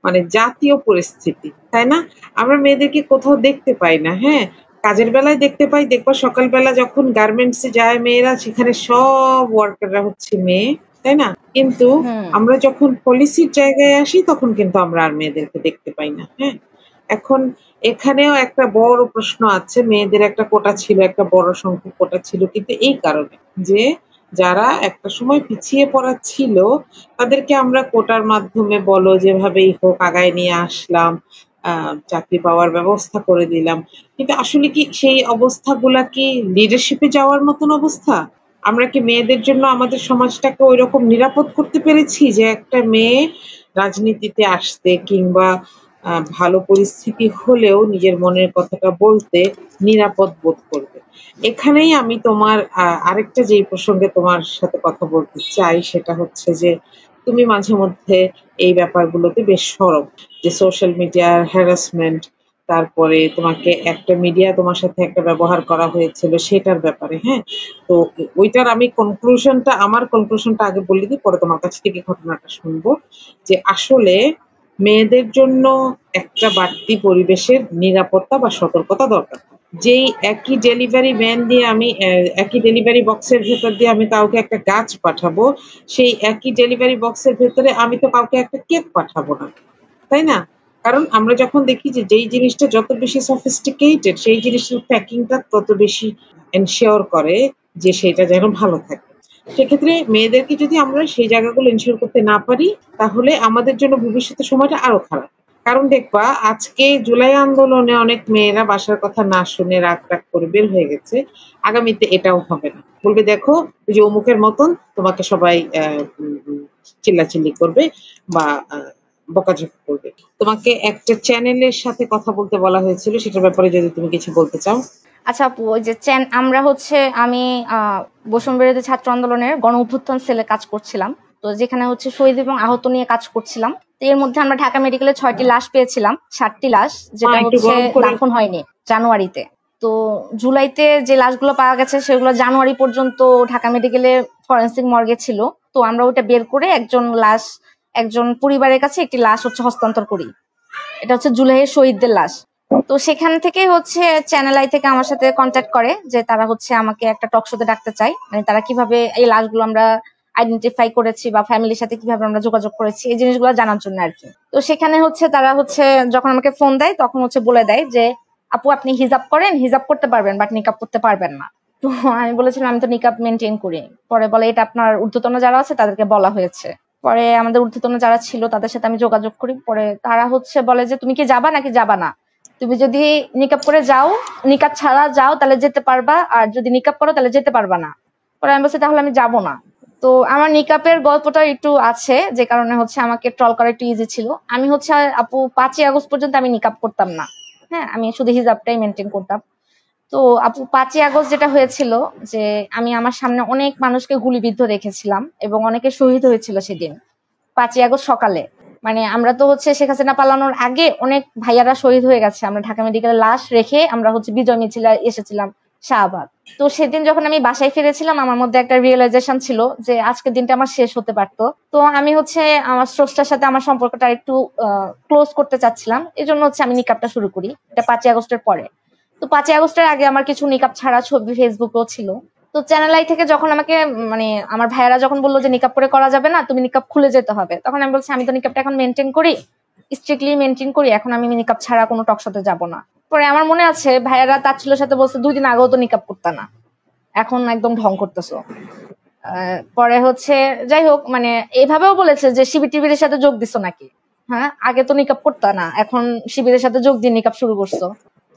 মানে জাতীয় পরিস্থিতি, তাই না? আমরা মেয়েদেরকে কোথাও দেখতে পাই না। হ্যাঁ, কাজের বেলায় দেখতে পাই, দেখবা সকালবেলা যখন গার্মেন্টসে যায় মেয়েরা, সেখানে সব ওয়ার্কাররা হচ্ছে মেয়ে, তাই না? কিন্তু হুম। আমরা যখন পলিসির জায়গায় আসি তখন কিন্তু আমরা আর মেয়েদেরকে দেখতে পাই না। হ্যাঁ, এখন এখানেও একটা বড় প্রশ্ন আছে। মেয়েদের একটা কোটা ছিল, একটা বড় সংখ্যক কোটা ছিল, কিন্তু এই কারণে যে যারা একটা সময় পিছিয়ে পড়া ছিল তাদেরকে আমরা কোটার মাধ্যমে বলো যেভাবেই হোক আগায় নিয়ে আসলাম, চাকরি পাওয়ার ব্যবস্থা করে দিলাম। কিন্তু আসলে কি সেই অবস্থাগুলা কি লিডারশিপে যাওয়ার মতন অবস্থা? আমরা কি মেয়েদের জন্য আমাদের সমাজটাকে ওইরকম নিরাপদ করতে পেরেছি যে একটা মেয়ে রাজনীতিতে আসতে কিংবা ভালো পরিস্থিতি হলেও নিজের মনের কথাটা বলতে নিরাপদ বোধ করবে? এখানেই আমি তোমার আরেকটা যেই প্রসঙ্গে তোমার সাথে কথা বলতে চাই সেটা হচ্ছে যে তুমি মাঝে মধ্যে এই ব্যাপারগুলোতে বেশ সরব, যে সোশ্যাল মিডিয়ার হ্যারাসমেন্ট, তারপরে তোমাকে একটা মিডিয়া তোমার সাথে একটা ব্যবহার করা হয়েছিল সেটার ব্যাপারে। হ্যাঁ, তো ওইটার আমি আমার কনক্লুশনটা আগে বলে দিই, পরে তোমার কাছ থেকে ঘটনাটা শুনবো যে আসলে মেয়েদের জন্য একটা বাড়তি পরিবেশের নিরাপত্তা বা সতর্কতা দরকার। যেই একই ডেলিভারি ভ্যান দিয়ে আমি একই ডেলিভারি বক্সের ভেতর দিয়ে আমি কাউকে একটা গাছ পাঠাবো, সেই একই ডেলিভারি বক্সের ভেতরে আমি তো কাউকে একটা কেক পাঠাবো না, তাই না? কারণ আমরা যখন দেখি যে যেই জিনিসটা যত বেশি সফিস্টিকেটেড সেই জিনিসটার প্যাকিংটা তত বেশি এনশিওর করে যে সেটা যেন ভালো থাকে। সেক্ষেত্রে মেয়েদেরকে যদি আমরা সেই জায়গাগুলো এনশিওর করতে না পারি, তাহলে আমাদের জন্য ভবিষ্যতের সময়টা আরো খারাপ। কারণ দেখবা আজকে জুলাই আন্দোলনে অনেক মেয়েরা বাসার কথা না শুনে রাগ রাগ করে বের হয়ে গেছে, আগামীতে এটাও হবে না, বলবে দেখো ওই যে অমুকের মতন তোমাকে সবাই চিল্লাচিল্লি করবে বা বকাঝকা করবে। তোমাকে একটা চ্যানেলের সাথে কথা বলতে বলা হয়েছিল, সেটার ব্যাপারে যদি তুমি কিছু বলতে চাও। আচ্ছা আপু, ওই যে আমরা হচ্ছে আমি বৈষম্য বিরোধী ছাত্র আন্দোলনের গণ অভ্যুত্থান সেলে কাজ করছিলাম। তো যেখানে হচ্ছে শহীদ এবং আহত নিয়ে কাজ করছিলাম। তো এর মধ্যে আমরা ঢাকা মেডিকেলে ৬টি লাশ পেয়েছিলাম, ৭টি লাশ যেটা একটু হচ্ছে গরম করে। দাফন হয়নি জানুয়ারিতে। তো জুলাইতে যে লাশগুলো পাওয়া গেছে সেগুলো জানুয়ারি পর্যন্ত ঢাকা মেডিকেলে ফরেন্সিক মর্গে ছিল। তো আমরা ওইটা বের করে একজন পরিবারের কাছে একটি লাশ হচ্ছে হস্তান্তর করি। এটা হচ্ছে জুলাইয়ের শহীদদের লাশ। তো সেখান থেকে হচ্ছে চ্যানেল আই থেকে আমার সাথে কন্ট্যাক্ট করে যে তারা হচ্ছে আমাকে একটা টক শোতে ডাকতে চায়, মানে তারা কিভাবে এই লাশগুলো আমরা আইডেন্টিফাই করেছি বা ফ্যামিলির সাথে কিভাবে আমরা যোগাযোগ করেছি এই জিনিসগুলো জানার জন্য আর কি। তো সেখানে হচ্ছে তারা হচ্ছে যখন আমাকে ফোন দেয় তখন হচ্ছে বলে দেয় যে আপু আপনি হিজাব করেন, হিজাব করতে পারবেন বাট নিকাব করতে পারবেন না। তো আমি বলেছিলাম আমি তো নিকাব মেনটেন করি। পরে বলে এটা আপনার ঊর্ধ্বতন যারা আছে তাদেরকে বলা হয়েছে। পরে আমাদের ঊর্ধ্বতন যারা ছিল তাদের সাথে আমি যোগাযোগ করি। পরে তারা হচ্ছে বলে যে তুমি কি যাবা নাকি যাবা না, তুমি যদি নিকাব করে যাও, নিকাব ছাড়া যাও তাহলে যেতে পারবা, আর যদি নিকাব করো তাহলে যেতে পারবা না। পরে আমি বলছি তাহলে আমি যাবো না। তো আমার নিকাপের গল্পটা একটু আছে যে কারণে হচ্ছে আমাকে ট্রল করা একটু ইজি ছিল। আমি হচ্ছে আপু 5ই আগস্ট পর্যন্ত আমি নিকাব করতাম না। হ্যাঁ, আমি শুধু হিজাবটাই মেনটেন করতাম। তো আপু 5ই আগস্ট যেটা হয়েছিল যে আমি আমার সামনে অনেক মানুষকে গুলিবিদ্ধ দেখেছিলাম এবং অনেকে শহীদ হয়েছিল সেদিন 5ই আগস্ট সকালে। মানে আমরা তো হচ্ছে শেখ হাসিনা পালানোর আগে অনেক ভাইয়ারা শহীদ হয়ে গেছে, আমরা ঢাকা মেডিকেলে লাশ রেখে আমরা হচ্ছে বিজয় মিছিলে এসেছিলাম শাহবাগ। তো সেদিন যখন আমি বাসায় ফিরেছিলাম আমার মধ্যে একটা রিয়েলাইজেশন ছিল যে আজকের দিনটা আমার শেষ হতে পারতো। তো আমি আমার স্রষ্টার সাথে আমার সম্পর্কটা একটু ক্লোজ করতে চাচ্ছিলাম, এই জন্য আমি নিকাবটা শুরু করি। এটা 5ই আগস্টের পরে। তো 5ই আগস্টের আগে আমার কিছু নিকাব ছাড়া ছবি ফেসবুকেও ছিল। তো চ্যানেল আই থেকে যখন আমাকে আমার ভাইয়েরা যখন বললো যে নিকাব করে করা যাবে না, তুমি নিকাব খুলে যেতে হবে, তখন আমি বলছি আমি তো নিকাবটা এখন মেনটেন করি, স্ট্রিক্টলি মেনটেন করি, এখন আমি নিকাব ছাড়া কোনো টক শোতে যাবো না। পরে আমার মনে আছে ভাইয়ারা তাচ্ছিলের সাথে বলছে 2 দিন আগেও তো নিকাব করতে না, এখন একদম ঢং করতেছো। পরে যাই হোক এভাবেও বলেছে যে শিবির টিবির সাথে যোগ দিছো নাকি, হ্যাঁ আগে তো নিকাব করতে না, এখন শিবিরের সাথে যোগ দিয়ে নিকাব শুরু করছো।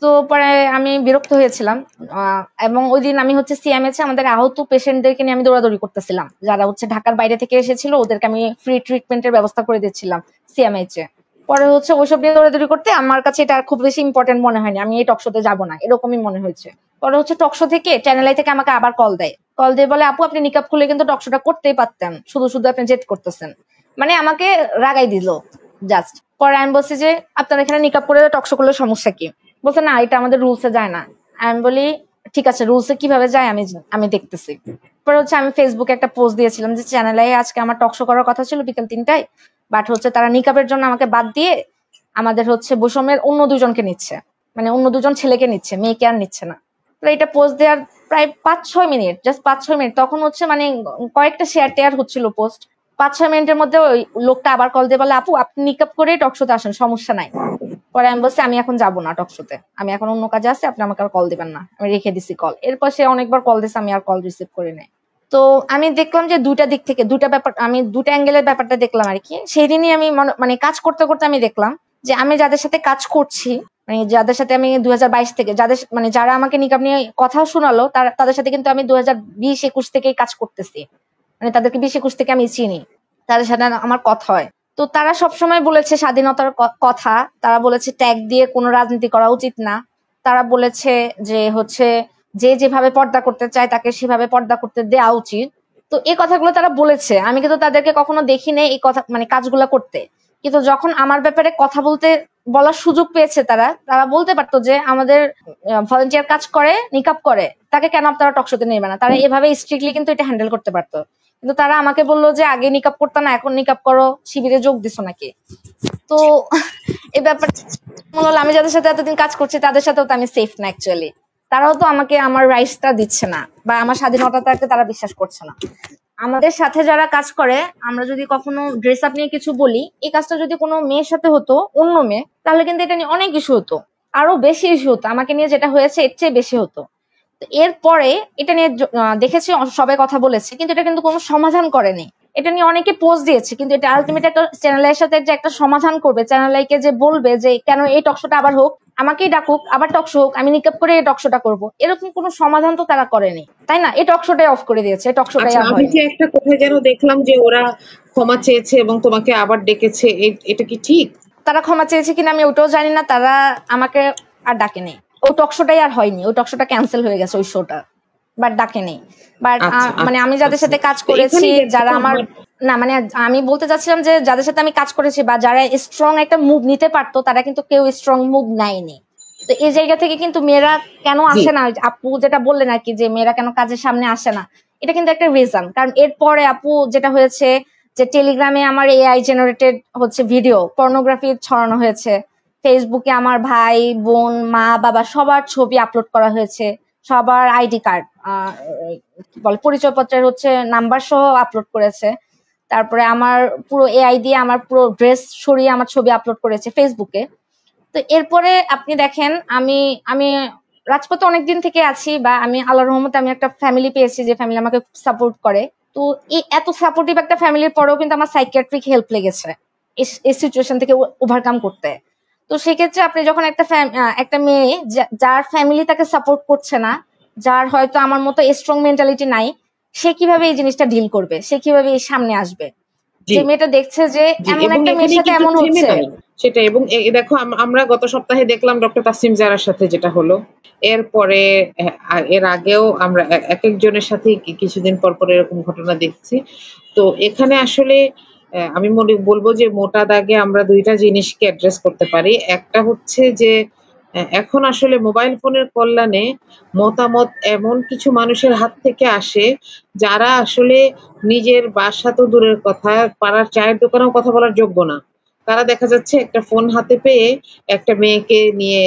তো পরে আমি বিরক্ত হয়েছিলাম এবং ওই দিন আমি সিএমএইচ আমাদের আহত পেশেন্টদেরকে নিয়ে আমি দৌড়াদৌড়ি করতেছিলাম, যারা ঢাকার বাইরে থেকে এসেছিল ওদেরকে আমি ফ্রি ট্রিটমেন্টের ব্যবস্থা করে দিচ্ছিলাম সিএমএইচ এ। পরে ওইসব নিয়ে দৌড়াদৌড়ি করতে আমার কাছে এটা খুব বেশি ইম্পর্টেন্ট মনে হয়নি, আমি এই টকশোতে যাবো না এরকমই মনে হয়েছে। পরে টকশো থেকে চ্যানেল আই থেকে আমাকে আবার কল দিয়ে বলে আপু আপনি নিকাব খুলে কিন্তু টকশোটা করতেই পারতেন, শুধু শুধু আপনি জেদ করতেছেন, আমাকে রাগাই দিল জাস্ট। পরে আমি বলছি যে আপনার এখানে নিকাব করে টকশো করলে সমস্যা কি? বলছে না এটা আমাদের রুলসে যায় না। আমি বলি ঠিক আছে রুলসে কিভাবে যায় আমি দেখতেছি। পরে আমি ফেসবুকে একটা পোস্ট দিয়েছিলাম যে চ্যানেলে আজকে আমার টকশো করার কথা ছিল বিকেল 3টায়, বাট তারা নিকাবের জন্য আমাকে বাদ দিয়ে আমাদের বৈষম্যের অন্য 2জনকে নিচ্ছে, অন্য 2জন ছেলেকে নিচ্ছে, মেয়েকে আর নিচ্ছে না। তো এটা পোস্ট দেওয়ার প্রায় 5-6 মিনিট, জাস্ট 5-6 মিনিট, তখন কয়েকটা শেয়ার টেয়ার হচ্ছিল পোস্ট। 5-6 মিনিটের মধ্যে ওই লোকটা আবার কল দিয়ে বলে আপু আপনি নিকাব করে টকশোতে আসেন, সমস্যা নাই। পরে আমি বলছি আমি এখন যাবো না টকশোতে, আমি এখন অন্য কাজে আছি, আপনি আমাকে আর কল দিবেন না, আমি রেখে দিছি কল। এরপর সে অনেকবার কল দিছে, আমি আর কল রিসিভ করি নাই। তো আমি দেখলাম যে দুইটা দিক থেকে দুইটা ব্যাপার, আমি দুটা অ্যাঙ্গেলের ব্যাপারটা দেখলাম আর কি। সেই দিনই আমি কাজ করতে করতে আমি দেখলাম যে আমি যাদের সাথে কাজ করছি, যাদের সাথে আমি 2022 থেকে যাদের যারা আমাকে নিকাব নিয়ে কথা শোনালো তাদের সাথে কিন্তু আমি 2020-21 থেকেই কাজ করতেছি, তাদেরকে 20-21 থেকে আমি চিনি, তাদের সাথে আমার কথা হয়। তো তারা সবসময় বলেছে স্বাধীনতার কথা, তারা বলেছে ট্যাগ দিয়ে কোনো রাজনীতি করা উচিত না, তারা বলেছে যে যে যেভাবে পর্দা করতে চায় তাকে সেভাবে পর্দা করতে দেওয়া উচিত। তো এই কথাগুলো তারা বলেছে, আমি কিন্তু তাদেরকে কখনো দেখিনি এই কথা কাজগুলো করতে। কিন্তু যখন আমার ব্যাপারে কথা বলার সুযোগ পেয়েছে তারা বলতে পারতো যে আমাদের ভলান্টিয়ার কাজ করে, নিকাব করে, তাকে কেন আপনারা টকশোতে নেবে না, তারা এভাবে স্ট্রিক্টলি কিন্তু এটা হ্যান্ডেল করতে পারতো। কিন্তু তারা আমাকে বললো যে আগে নিকাব করতো না, এখন নিকাব করো, শিবিরে যোগ দিছো নাকি। তো এই ব্যাপারটা আমি যাদের সাথে এতদিন কাজ করছি তাদের সাথেও তো আমি সেফ না অ্যাকচুয়ালি, তারাও তো আমাকে আমার রাইটসটা দিচ্ছে না বা আমার স্বাধীনতাটাকে তারা বিশ্বাস করছে না। আমাদের সাথে যারা কাজ করে আমরা যদি কখনো ড্রেস আপ নিয়ে কিছু বলি, এই কাজটা যদি কোনো মেয়ের সাথে হতো, অন্য মেয়ে, তাহলে কিন্তু এটা নিয়ে অনেক ইস্যু হতো, আরো বেশি ইস্যু হতো, আমাকে নিয়ে যেটা হয়েছে এর চেয়ে বেশি হতো। এরপরে এটা নিয়ে দেখেছি সবাই কথা বলেছে, কিন্তু এটা কিন্তু কোনো সমাধান করেনি। এটা নিয়ে অনেকে পোস্ট দিয়েছে, কিন্তু এটা আলটিমেট একটা চ্যানেলের সাথে যে একটা সমাধান করবে, চ্যানেলকে যে বলবে যে কেন এই টকশোটা আবার হোক, আমাকেই ডাকুক, আবার টকশো হোক, আমি নিকাব করে এই টকশোটা করবো, এরকম কোনো সমাধান তো তারা করেনি, তাই না? এই টকশোটাই অফ করে দিয়েছে, টকশোটাই আর আমি যে একটা কোথায় যেন দেখলাম যে ওরা ক্ষমা চেয়েছে এবং তোমাকে আবার ডেকেছে, এটা কি ঠিক? তারা ক্ষমা চেয়েছে কিনা আমি ওটাও জানি না, তারা আমাকে আর ডাকেনি, ওই টকশোটাই আর হয়নি, ওই টকশোটা ক্যান্সেল হয়ে গেছে ওই শোটা, বাট ডাকেনি। বাট আমি যাদের সাথে কাজ করেছি, যারা আমার না আমি বলতে চাচ্ছিলাম যে যাদের সাথে আমি কাজ করেছি বা যারা স্ট্রং একটা মুভ নিতে পারতো তারা কিন্তু কেউ স্ট্রং মুভ নেয়নি। তো এই জায়গা থেকে কিন্তু মেয়েরা কেন আসে না, আপু যেটা বললেন আর কি যে মেয়েরা কেন কাজের সামনে আসে না, এটা কিন্তু একটা রিজন। কারণ এরপরে আপু যেটা হয়েছে যে টেলিগ্রামে আমার এআই জেনারেটেড ভিডিও পর্নোগ্রাফি ছড়ানো হয়েছে, ফেসবুকে আমার ভাই বোন মা বাবা সবার ছবি আপলোড করা হয়েছে, সবার আইডি কার্ড পরিচয়পত্রের নাম্বার সহ আপলোড করেছে, তারপরে আমার পুরো এআই দিয়ে আমার পুরো ড্রেস সরিয়ে আমার ছবি আপলোড করেছে ফেসবুকে। তো এরপরে আপনি দেখেন আমি আমি রাজপথে অনেকদিন থেকে আছি, বা আমি আল্লাহর রহমতে আমি একটা ফ্যামিলি পেয়েছি যে ফ্যামিলি আমাকে সাপোর্ট করে। তো এই এত সাপোর্টিভ একটা ফ্যামিলির পরেও কিন্তু আমার সাইকিয়াট্রিক হেল্প লেগেছে এই সিচুয়েশন থেকে ওভারকাম করতে। তো সেক্ষেত্রে আপনি যখন একটা মেয়ে যার ফ্যামিলি তাকে সাপোর্ট করছে না, যার হয়তো আমার মতো স্ট্রং মেন্টালিটি নাই, সে কিভাবে এই জিনিসটা ডিল করবে, সে কিভাবে এই সামনে আসবে? যে মেয়েটা দেখছে যে এমন একটা মেয়ের সাথে এমন হচ্ছে সেটা। এবং দেখো আমরা গত সপ্তাহে দেখলাম ডক্টর তাসনিম জারার সাথে যেটা হলো, এরপরে এর আগেও আমরা এক একজনের সাথে কিছুদিন পর পর এরকম ঘটনা দেখছি। তো এখানে আসলে আমি বলবো যে মোটা দাগে আমরা দুইটা জিনিসকে অ্যাড্রেস করতে পারি। একটা হচ্ছে যে এখন আসলে মোবাইল ফোনের কল্যাণে মতামত এমন কিছু মানুষের হাত থেকে আসে যারা আসলে নিজের বাসা তো দূরের কথা, পাড়ার চায়ের দোকানেও কথা বলার যোগ্য না। তারা দেখা যাচ্ছে একটা ফোন হাতে পেয়ে একটা মেয়েকে নিয়ে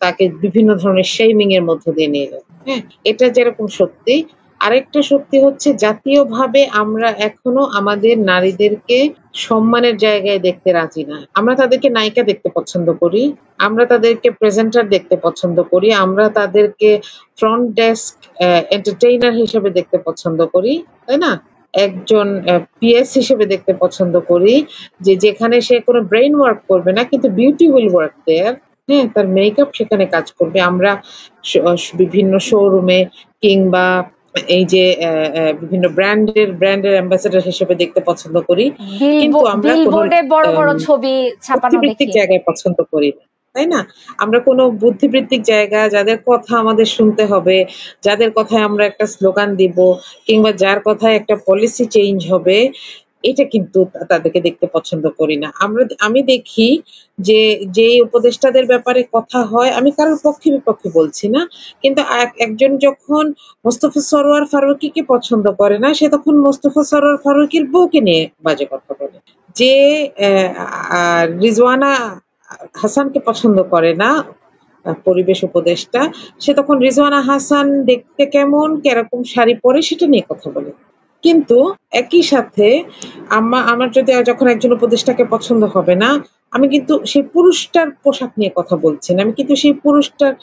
তাকে বিভিন্ন ধরনের শেমিং এর মধ্য দিয়ে নিয়ে যায়। হ্যাঁ, এটা যেরকম সত্যি, আরেকটা সত্যি হচ্ছে জাতীয়ভাবে আমরা এখনো আমাদের নারীদেরকে সম্মানের জায়গায় দেখতে রাজি না। আমরা তাদেরকে নায়িকা দেখতে পছন্দ করি, আমরা তাদেরকে প্রেজেন্টার দেখতে পছন্দ করি, আমরা তাদেরকে ফ্রন্ট ডেস্ক এন্টারটেইনার হিসেবে দেখতে পছন্দ করি, তাই না? একজন পিএস হিসেবে দেখতে পছন্দ করি, যেখানে সে কোনো ব্রেইন ওয়ার্ক করবে না কিন্তু বিউটি উইল ওয়ার্ক দেয়ার। হ্যাঁ, তার মেকআপ সেখানে কাজ করবে। আমরা বিভিন্ন শোরুমে কিংবা এই যে বিভিন্ন ব্র্যান্ডের অ্যাম্বাসেডর হিসেবে দেখতে পছন্দ করি, কিন্তু আমরা বিলবোর্ডে বড় বড় ছবি ছাপানো দেখি, জায়গায় পছন্দ করি না, তাই না? আমরা কোনো বুদ্ধিবৃত্তিক জায়গা, যাদের কথা আমাদের শুনতে হবে, যাদের কথায় আমরা একটা স্লোগান দিব কিংবা যার কথায় একটা পলিসি চেঞ্জ হবে, এটা কিন্তু তাদেরকে দেখতে পছন্দ করি না। আমি দেখি যে উপদেষ্টাদের ব্যাপারে কথা হয়, আমি কারোর পক্ষে বিপক্ষে বলছি না, কিন্তু একজন যখন মোস্তফা সরোয়ার ফারুকীকে পছন্দ করে না, সে তখন মোস্তফা সরোয়ার ফারুকীর বউকে নিয়ে বাজে কথা বলে। যে রিজওয়ানা হাসানকে পছন্দ করে না, পরিবেশ উপদেষ্টা, সে তখন রিজওয়ানা হাসান দেখতে কেমন, কিরকম শাড়ি পরে সেটা নিয়ে কথা বলে। কিন্তু একই সাথে আমার যদি যখন একজন উপদেষ্টাকে পছন্দ হবে না, আমি কিন্তু সেই পুরুষটার পোশাক নিয়ে কথা বলছি না, আমি কিন্তু সেই পুরুষটার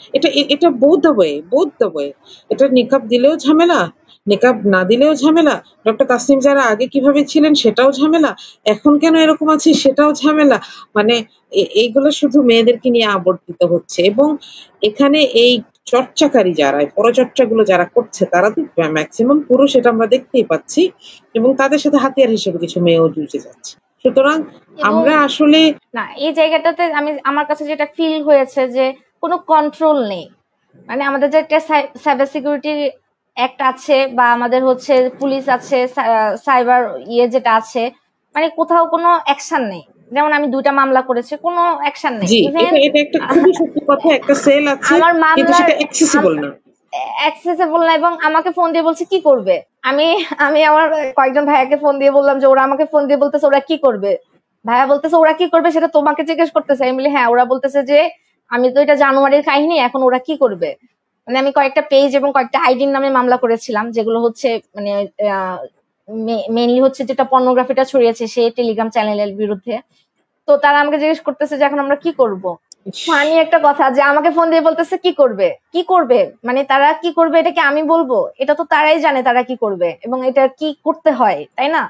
এটা বোথ দ্য ওয়ে। এটা নিকাব দিলেও ঝামেলা, নিকাব না দিলেও ঝামেলা। ডক্টর তাসনিম যারা আগে কিভাবে ছিলেন সেটাও ঝামেলা, এখন কেন এরকম আছে সেটাও ঝামেলা। মানে এইগুলো শুধু মেয়েদেরকে নিয়ে আবর্তিত হচ্ছে। এবং এখানে এই চর্চাকারী যারা, পরচর্চাগুলো যারা করছে, তারা তো ম্যাক্সিমাম পুরুষ, এটা আমরা দেখতেই পাচ্ছি, এবং তাদের সাথে হাতিয়ার হিসেবে কিছু মেয়েও জুড়ে যাচ্ছে। সুতরাং আমরা আসলে না, এই জায়গাটাতে আমার কাছে যেটা ফিল হয়েছে যে কোনো কন্ট্রোল নেই। মানে আমাদের যে একটা সাইবার সিকিউরিটি অ্যাক্ট আছে বা আমাদের হচ্ছে পুলিশ আছে, সাইবার যেটা আছে, মানে কোথাও কোনো অ্যাকশন নেই। যেমন আমি 2টা মামলা করেছি, কোনো অ্যাকশন নেই। এটা একটা খুবই সত্যি কথা, একটা সেল আছে আমার কিন্তু সেটা অ্যাক্সেসিবল না, এবং আমাকে ফোন দিয়ে বলছে কি করবে। আমি আমার কয়েকজন ভাইয়াকে ফোন দিয়ে বললাম যে ওরা আমাকে ফোন দিয়ে বলতেছে ওরা কি করবে। ভাইয়া বলতেছে ওরা কি করবে সেটা তোমাকে জিজ্ঞেস করতেছে। আমি বলি হ্যাঁ, ওরা বলতেছে যে আমি তো এটা জানুয়ারির কাহিনী, এখন ওরা কি করবে। মানে আমি কয়েকটা পেজ এবং কয়েকটা আইডির নামে মামলা করেছিলাম, যেগুলো হচ্ছে মানে মেইনলি হচ্ছে যেটা পর্নোগ্রাফিটা ছড়িয়েছে সেই টেলিগ্রাম চ্যানেলের বিরুদ্ধে। তো তারা আমাকে জিজ্ঞেস করতেছে যে এখন আমরা কি করব। ফানি একটা কথা যে আমাকে ফোন দিয়ে বলতেছে কি করবে, মানে তারা কি করবে এটা কি আমি বলবো? এটা তো তারাই জানে তারা কি করবে এবং এটা কি করতে হয়, তাই না?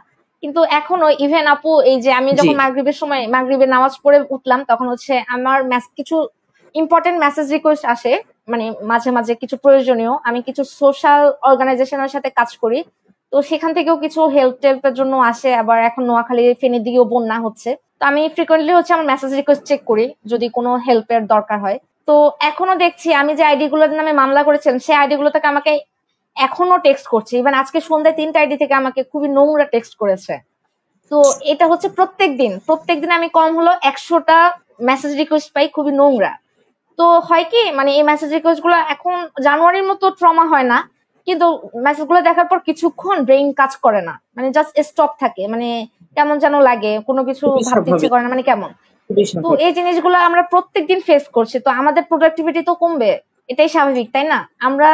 কিন্তু এখনো ইভেন আপু, এই যে আমি যখন মাগরিবের নামাজ পড়ে উঠলাম, তখন হচ্ছে আমার কিছু ইম্পর্টেন্ট মেসেজ রিকোয়েস্ট আসে, মানে মাঝে মাঝে কিছু প্রয়োজনীয়। আমি কিছু সোশ্যাল অর্গানাইজেশনের সাথে কাজ করি, তো সেখান থেকেও কিছু টেল্পের জন্য আসে। আবার এখন নোয়াখালী ফেনীর দিকেও বন্যা হচ্ছে, তো আমি ফ্রিকোয়েন্টলি হচ্ছে আমার মেসেজ রিকোয়েস্ট চেক করি যদি কোনো হেল্পের দরকার হয়। তো এখনো দেখছি আমি যে আইডি গুলোর নামে মামলা করেছিলাম সেই আইডি গুলো থেকে আমাকে এখনো টেক্সট করছে। ইভেন আজকে সন্ধ্যায় 3টা আইডি থেকে আমাকে খুবই নোংরা টেক্সট করেছে। তো এটা হচ্ছে প্রত্যেকদিন আমি কম হলো 100টা মেসেজ রিকোয়েস্ট পাই, খুবই নোংরা। তো হয় কি, মানে এই মেসেজ রিকোয়েস্ট গুলো এখন জানুয়ারির মতো ট্রমা হয় না, কিন্তু মেসেজ গুলো দেখার পর কিছুক্ষণ ব্রেইন কাজ করে না, মানে জাস্ট স্টপ থাকে, মানে কেমন যেন লাগে, কোনো কিছু ভাবতে ইচ্ছে করে না, মানে কেমন। তো এই জিনিসগুলো আমরা প্রত্যেকদিন ফেস করছি, তো আমাদের প্রোডাক্টিভিটি তো কমবে, এটাই স্বাভাবিক, তাই না? আমরা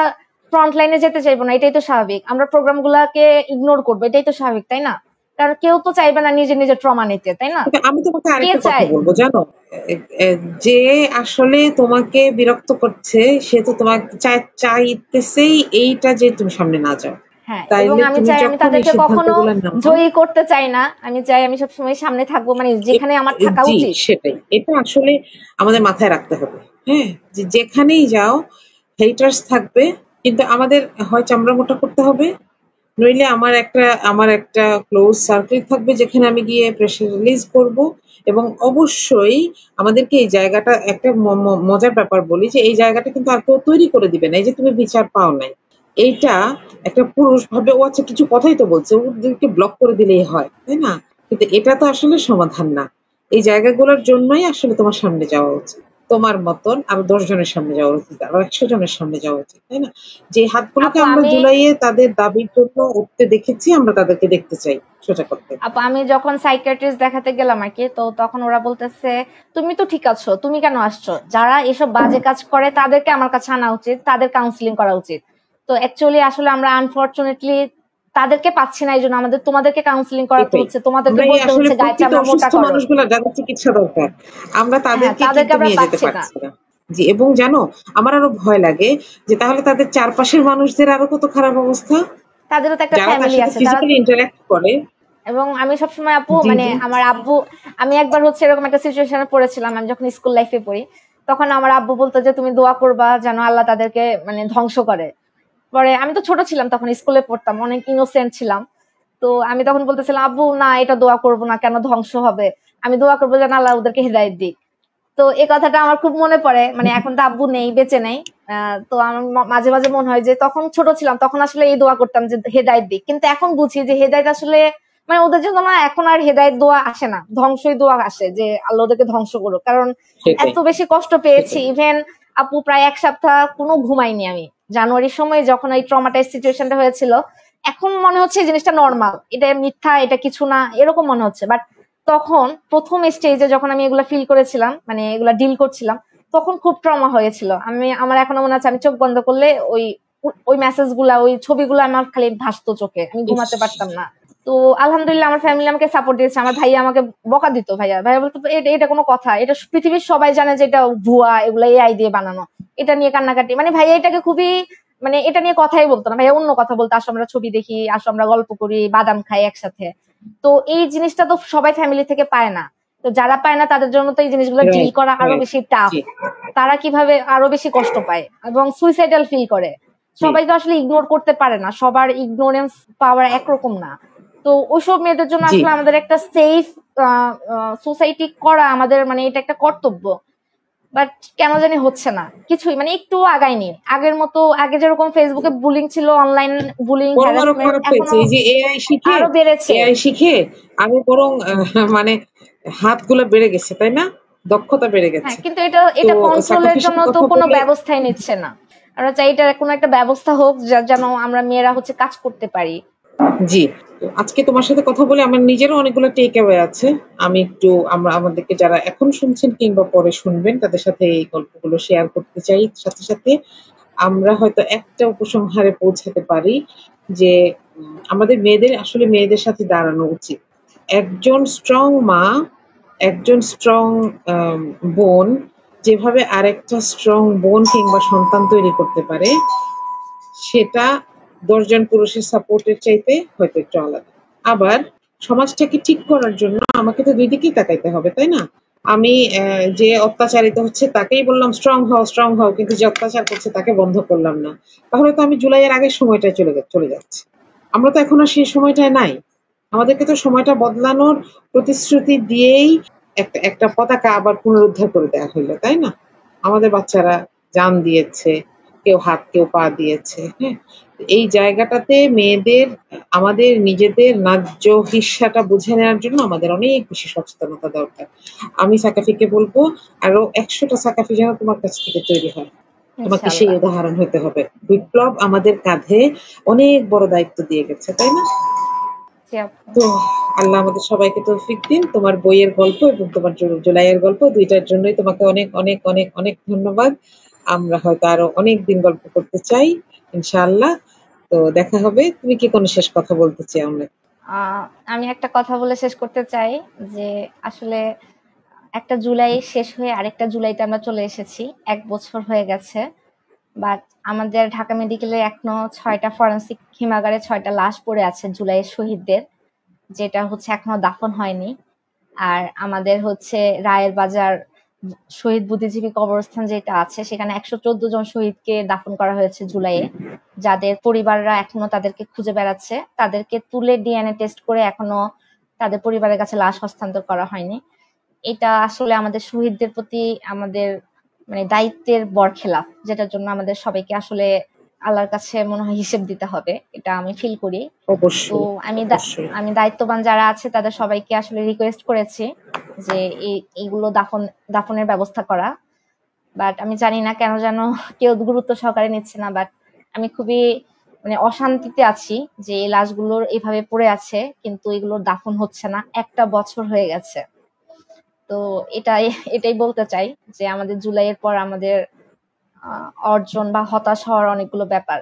ফ্রন্ট লাইনে যেতে চাইবো না, এটাই তো স্বাভাবিক। আমরা প্রোগ্রাম গুলাকে ইগনোর করবো, এটাই তো স্বাভাবিক, তাই না? কারণ কেউ তো চাইবে না নিজের ট্রমা নিতে, তাই না? আমি তোমাকে আরেকটা কথা বলবো, জানো, যে আসলে তোমাকে বিরক্ত করছে সে তো তোমাকে চাইতেছেই এইটা যে তুমি সামনে না যাও। হ্যাঁ, এবং আমি চাই, আমি তাদেরকে কখনো জয়ী করতে চাই না, আমি চাই আমি সবসময় সামনে থাকবো, মানে যেখানে আমার থাকা উচিত সেটাই। এটা আসলে আমাদের মাথায় রাখতে হবে। হ্যাঁ, যেখানেই যাও হেটার্স থাকবে, কিন্তু আমাদের হয় চামড়া মোটা করতে হবে, নইলে আমার একটা ক্লোজ সার্কেল থাকবে যেখানে আমি গিয়ে প্রেশার রিলিজ করব। এবং অবশ্যই আমাদেরকে এই জায়গাটা, একটা মজার ব্যাপার বলি, যে এই জায়গাটা কিন্তু আর কেউ তৈরি করে দিবে না। এই যে তুমি বিচার পাও নাই, এইটা একটা পুরুষ ভাবে ও আচ্ছা কিছু কথাই তো বলছে, ওদেরকে ব্লক করে দিলেই হয়, তাই না? কিন্তু এটা তো আসলে সমাধান না। এই জায়গাগুলোর জন্যই আসলে তোমার সামনে যাওয়া উচিত। তোমার মতন আরো 10 জনের সামনে যাওয়া উচিত, আরো 100 জনের সামনে যাওয়া উচিত, তাই না? যে হাতগুলোকে আপু আমরা আমি জুলাইয়ে তাদের দাবির জন্য উঠতে দেখেছি, আমরা তাদেরকে দেখতে চাই সোজা করতে। আপু আমি যখন সাইকিয়াট্রিস্ট দেখাতে গেলাম আর কি, তো তখন ওরা বলতেছে তুমি তো ঠিক আছো, তুমি কেন আসছো? যারা এসব বাজে কাজ করে তাদেরকে আমার কাছে আনা উচিত, তাদের কাউন্সিলিং করা উচিত। তো অ্যাকচুয়ালি আসলে আমরা আনফরচুনেটলি তাদেরকে পাচ্ছি না, এই জন্য আমাদের তোমাদেরকে কাউন্সিলিং করাতে এটাই হচ্ছে, তোমাদেরকে আমরা এই বলতে আসলে হচ্ছে গায়ে প্রকৃত চামড়া মোটা অসুস্থ করো। মানুষগুলা যাদের চিকিৎসা দরকার, আমরা হ্যাঁ, তাদেরকে তাদেরকে কিন্তু আমরা নিয়ে যেতে পাচ্ছি না। পারছি না। জি, এবং জানো আমার আরো ভয় লাগে যে তাহলে তাদের চারপাশের মানুষদের আরো কত খারাপ অবস্থা, তাদেরও তো একটা যারা তার ফ্যামিলি সাথে আছে, তারা। ফিজিক্যালি ইন্টারঅ্যাক্ট করে। এবং আমি সবসময় আপু জি মানে জি আমার আব্বু, আমি একবার হচ্ছে এরকম একটা সিচুয়েশনে পড়েছিলাম, আমি যখন স্কুল লাইফে পড়ি, তখন আমার আব্বু বলতো যে তুমি দোয়া করবা যেন আল্লাহ তাদেরকে মানে ধ্বংস করে। পরে আমি তো ছোট ছিলাম, তখন স্কুলে পড়তাম, অনেক ইনোসেন্ট ছিলাম। তো আমি তখন বলতেছিলাম আব্বু না, এটা দোয়া করবো না, কেন ধ্বংস হবে, আমি দোয়া করবো যেন আল্লাহ ওদেরকে হেদায়েত দিক। তো এই কথাটা আমার খুব মনে পড়ে, মানে এখন তো আব্বু নেই, বেঁচে নেই। তো আমার মাঝে মাঝে মনে হয় যে তখন ছোট ছিলাম, তখন আসলে এই দোয়া করতাম যে হেদায়েত দিক, কিন্তু এখন বুঝি যে হেদায়েত আসলে মানে ওদের জন্য না, এখন আর হেদায়েত দোয়া আসে না, ধ্বংসই দোয়া আসে যে আল্লাহ ওদেরকে ধ্বংস করো। কারণ সেটাই এত বেশি কষ্ট পেয়েছি, সেটাই ইভেন আপু প্রায় 1 সপ্তাহ কোনো ঘুমাইনি আমি জানুয়ারির সময়, যখন এই ট্রমাটাইজ সিচুয়েশনটা হয়েছিল। এখন মনে হচ্ছে এই জিনিসটা নর্মাল, এটা মিথ্যা, এটা কিছু না, এরকম মনে হচ্ছে। বাট তখন প্রথম স্টেজে যখন আমি এগুলা ফিল করেছিলাম, মানে এগুলা ডিল করছিলাম, তখন খুব ট্রমা হয়েছিল। আমার এখনো মনে আছে, আমি চোখ বন্ধ করলে ওই ওই মেসেজ গুলা, ওই ছবিগুলো আমার খালি ভাসতো চোখে, আমি ইস ঘুমাতে পারতাম না। তো আলহামদুলিল্লাহ আমার ফ্যামিলি আমাকে সাপোর্ট দিয়েছে, আমার ভাইয়া আমাকে বকা দিত, ভাইয়া ভাইয়া বলতো এটা এটা কোনো কথা, এটা পৃথিবীর সবাই জানে যে এটা ভুয়া, এগুলা এআই দিয়ে বানানো, এটা নিয়ে কান্নাকাটি, মানে ভাইয়া এটাকে খুবই মানে এটা নিয়ে কথাই বলতো না, ভাইয়া অন্য কথা বলতো, আসো আমরা ছবি দেখি, আসো আমরা গল্প করি, বাদাম খাই একসাথে। তো এই জিনিসটা তো সবাই ফ্যামিলি থেকে পায় না। তো যারা পায় না তাদের জন্য তো এই জিনিসগুলো ডিল রাইট করা আরো রাইট বেশি টাফ। জি তারা কিভাবে আরো বেশি কষ্ট পায় এবং সুইসাইডাল ফিল করে। জি সবাই তো আসলে ইগনোর করতে পারে না, সবার ইগনোরেন্স পাওয়ার একরকম না। তো ওইসব মেয়েদের জন্য জি আসলে আমাদের একটা সেফ সোসাইটি করা আমাদের মানে এটা একটা কর্তব্য। বাট কেন জানি হচ্ছে না কিছুই, মানে একটু আগায়নি আগের মতো। আগে যেরকম ফেসবুকে বুলিং ছিল, অনলাইন বুলিং বরং আরো হ্যারাসমেন্ট, খারাপ হয়েছে এখনো এই যে এআই শিখে, আরো বেড়েছে। এআই শিখে আমি বরং মানে হাতগুলো বেড়ে গেছে, তাই না? দক্ষতা বেড়ে হ্যাঁ, গেছে। কিন্তু এটা তো এটা কন্ট্রোলের সাকাফির জন্য সাথে তো কথা কোনো বলে ব্যবস্থাই নিচ্ছে না। আমরা চাই এটার কোনো একটা ব্যবস্থা হোক, যেন আমরা মেয়েরা হচ্ছে কাজ করতে পারি। জি, তো আজকে তোমার সাথে কথা বলে আমার নিজেরও অনেকগুলো টেক অ্যাওয়ে আছে। আমি একটু আমরা আমাদেরকে যারা এখন শুনছেন কিংবা পরে শুনবেন তাদের সাথে এই গল্পগুলো শেয়ার করতে চাই। সাথে সাথে আমরা হয়তো একটা উপসংহারে পৌঁছাতে পারি যে আমাদের মেয়েদের আসলে মেয়েদের সাথে দাঁড়ানো উচিত। একজন স্ট্রং মা, একজন স্ট্রং বোন যেভাবে আরেকটা স্ট্রং বোন কিংবা সন্তান তৈরি করতে পারে, সেটা ১০ জন পুরুষের সাপোর্টের চাইতে হয়তো একটু আলাদা। আবার সমাজটাকে ঠিক করার জন্য আমাকে তো ২ দিকেই তাকাইতে হবে, তাই না? আমি যে অত্যাচারিত হচ্ছে তাকেই বললাম স্ট্রং হও, কিন্তু যে অত্যাচার করছে তাকে বন্ধ করলাম না। তাহলে তো আমি জুলাইয়ের আগের সময়টায় চলে যাচ্ছি। আমরা তো এখন আর সেই সময়টায় নাই। আমাদেরকে তো সময়টা বদলানোর প্রতিশ্রুতি দিয়েই একটা একটা পতাকা আবার পুনরুদ্ধার করে দেয়া হইলো, তাই না? আমাদের বাচ্চারা জান দিয়েছে, কেউ হাত কেউ পা দিয়েছে, হ্যাঁ? এই জায়গাটাতে মেয়েদের আমাদের নিজেদের ন্যায্য হিস্সাটা বুঝে নেওয়ার জন্য আমাদের অনেক বেশি সচেতনতা দরকার। আমি সাকাফিকে বলবো আরো ১০০টা সাকাফি যেন তোমার কাছ থেকে তৈরি হয়। তোমাকে সেই ইনশাল্লাহ। উদাহরণ হতে হবে। বিপ্লব আমাদের কাঁধে অনেক বড় দায়িত্ব দিয়ে গেছে, তাই না? জি আপু। তো আল্লাহ আমাদের সবাইকে তৌফিক দিন। তোমার বইয়ের গল্প এবং তোমার জুলাইয়ের গল্প ২ টার জন্যই তোমাকে অনেক অনেক অনেক অনেক ধন্যবাদ। আমরা হয়তো আরো অনেক দিন গল্প করতে চাই ইনশাআল্লাহ। তো দেখা হবে। তুমি কি কোনো শেষ কথা বলতে চাও নাকি? আহ আমি একটা কথা বলে শেষ করতে চাই যে আসলে একটা জুলাই শেষ হয়ে আরেকটা জুলাইতে আমরা চলে এসেছি, 1 বছর হয়ে গেছে। বাট আমাদের ঢাকা মেডিকেলে এখনো 6টা ফরেন্সিক হিমাগারে 6টা লাশ পড়ে আছে জুলাইয়ের শহীদদের, যেটা হচ্ছে এখনো দাফন হয়নি। আর আমাদের হচ্ছে রায়ের বাজার শহীদ বুদ্ধিজীবী কবরস্থান যেটা আছে, সেখানে 114 জন শহীদকে দাফন করা হয়েছে জুলাইয়ে, যাদের পরিবাররা এখনো তাদেরকে খুঁজে বেড়াচ্ছে। তাদেরকে তুলে ডিএনএ টেস্ট করে এখনো তাদের পরিবারের কাছে লাশ হস্তান্তর করা হয়নি। এটা আসলে আমাদের শহীদদের প্রতি আমাদের মানে দায়িত্বের বরখেলাপ, যেটার জন্য আমাদের সবাইকে আসলে আল্লাহর কাছে মনে হয় হিসেব দিতে হবে, এটা আমি ফিল করি। তো অবশ্যই, আমি অবশ্যই। আমি দায়িত্ববান যারা আছে তাদের সবাইকে আসলে রিকোয়েস্ট করেছি যে এইগুলো দাফনের ব্যবস্থা করা। বাট আমি জানি না কেন যেন কেউ গুরুত্ব সহকারে নিচ্ছে না। বাট আমি খুবই মানে অশান্তিতে আছি যে এই লাশগুলোর এভাবে পড়ে আছে, কিন্তু এগুলোর দাফন হচ্ছে না, 1টা বছর হয়ে গেছে। তো এটাই এটাই বলতে চাই যে আমাদের জুলাইয়ের পর আমাদের অর্জন বা হতাশ হওয়ার অনেকগুলো ব্যাপার।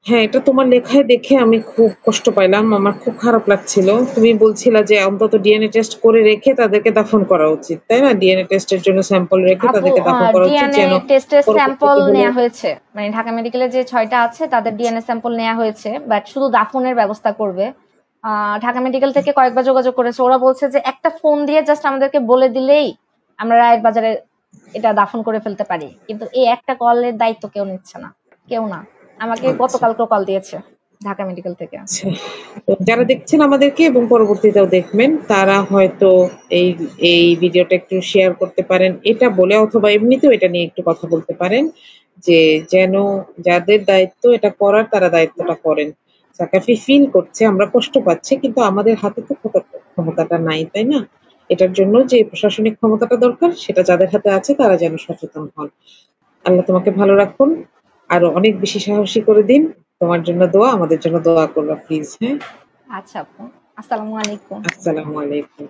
হ্যাঁ, এটা তোমার লেখায় দেখে আমি খুব কষ্ট পাইলাম। আমার খুব খারাপ লাগছিল। তুমি বলছিলা যে অন্তত ডিএনএ টেস্ট করে রেখে তাদেরকে দাফন করা উচিত, তাই না? ডিএনএ টেস্টের জন্য স্যাম্পল রেখে আপু, তাদেরকে দাফন করা উচিত ডিএনএ যেন টেস্টের স্যাম্পল পরবর্তীতে হলে। নেওয়া হয়েছে, মানে ঢাকা মেডিকেলে যে 6টা আছে তাদের ডিএনএ স্যাম্পল নেওয়া হয়েছে, বাট শুধু দাফনের ব্যবস্থা করবে। ঢাকা মেডিকেল থেকে কয়েকবার যোগাযোগ করেছে, ওরা বলছে যে একটা ফোন দিয়ে জাস্ট আমাদেরকে বলে দিলেই আমরা রায়ের বাজারে এটা দাফন করে ফেলতে পারি, কিন্তু এই একটা কলের দায়িত্ব কেউ নিচ্ছে না, কেউ না। আমাকে আচ্ছা, গতকালকে কল দিয়েছে ঢাকা মেডিকেল থেকে। আচ্ছা। তো যারা দেখছেন আমাদেরকে এবং পরবর্তীতেও দেখবেন তারা হয়তো এই এই ভিডিওটা একটু শেয়ার করতে পারেন এটা বলে, অথবা এমনিতেও এটা নিয়ে একটু কথা বলতে পারেন যে যেন যাদের দায়িত্ব এটা করার তারা দায়িত্বটা করেন। সাকাফি ফিল করছে আমরা কষ্ট পাচ্ছি, কিন্তু আমাদের হাতে তো ক্ষমতাটা নাই, তাই না? এটার জন্য যে প্রশাসনিক ক্ষমতাটা দরকার সেটা যাদের হাতে আছে তারা যেন সচেতন হন। আল্লাহ তোমাকে ভালো রাখুন, আরো অনেক বেশি সাহসী করে দিন। তোমার জন্য দোয়া, আমাদের জন্য দোয়া করবা প্লিজ। হ্যাঁ, আচ্ছা আপু, আসসালামু আলাইকুম। আসসালামু আলাইকুম।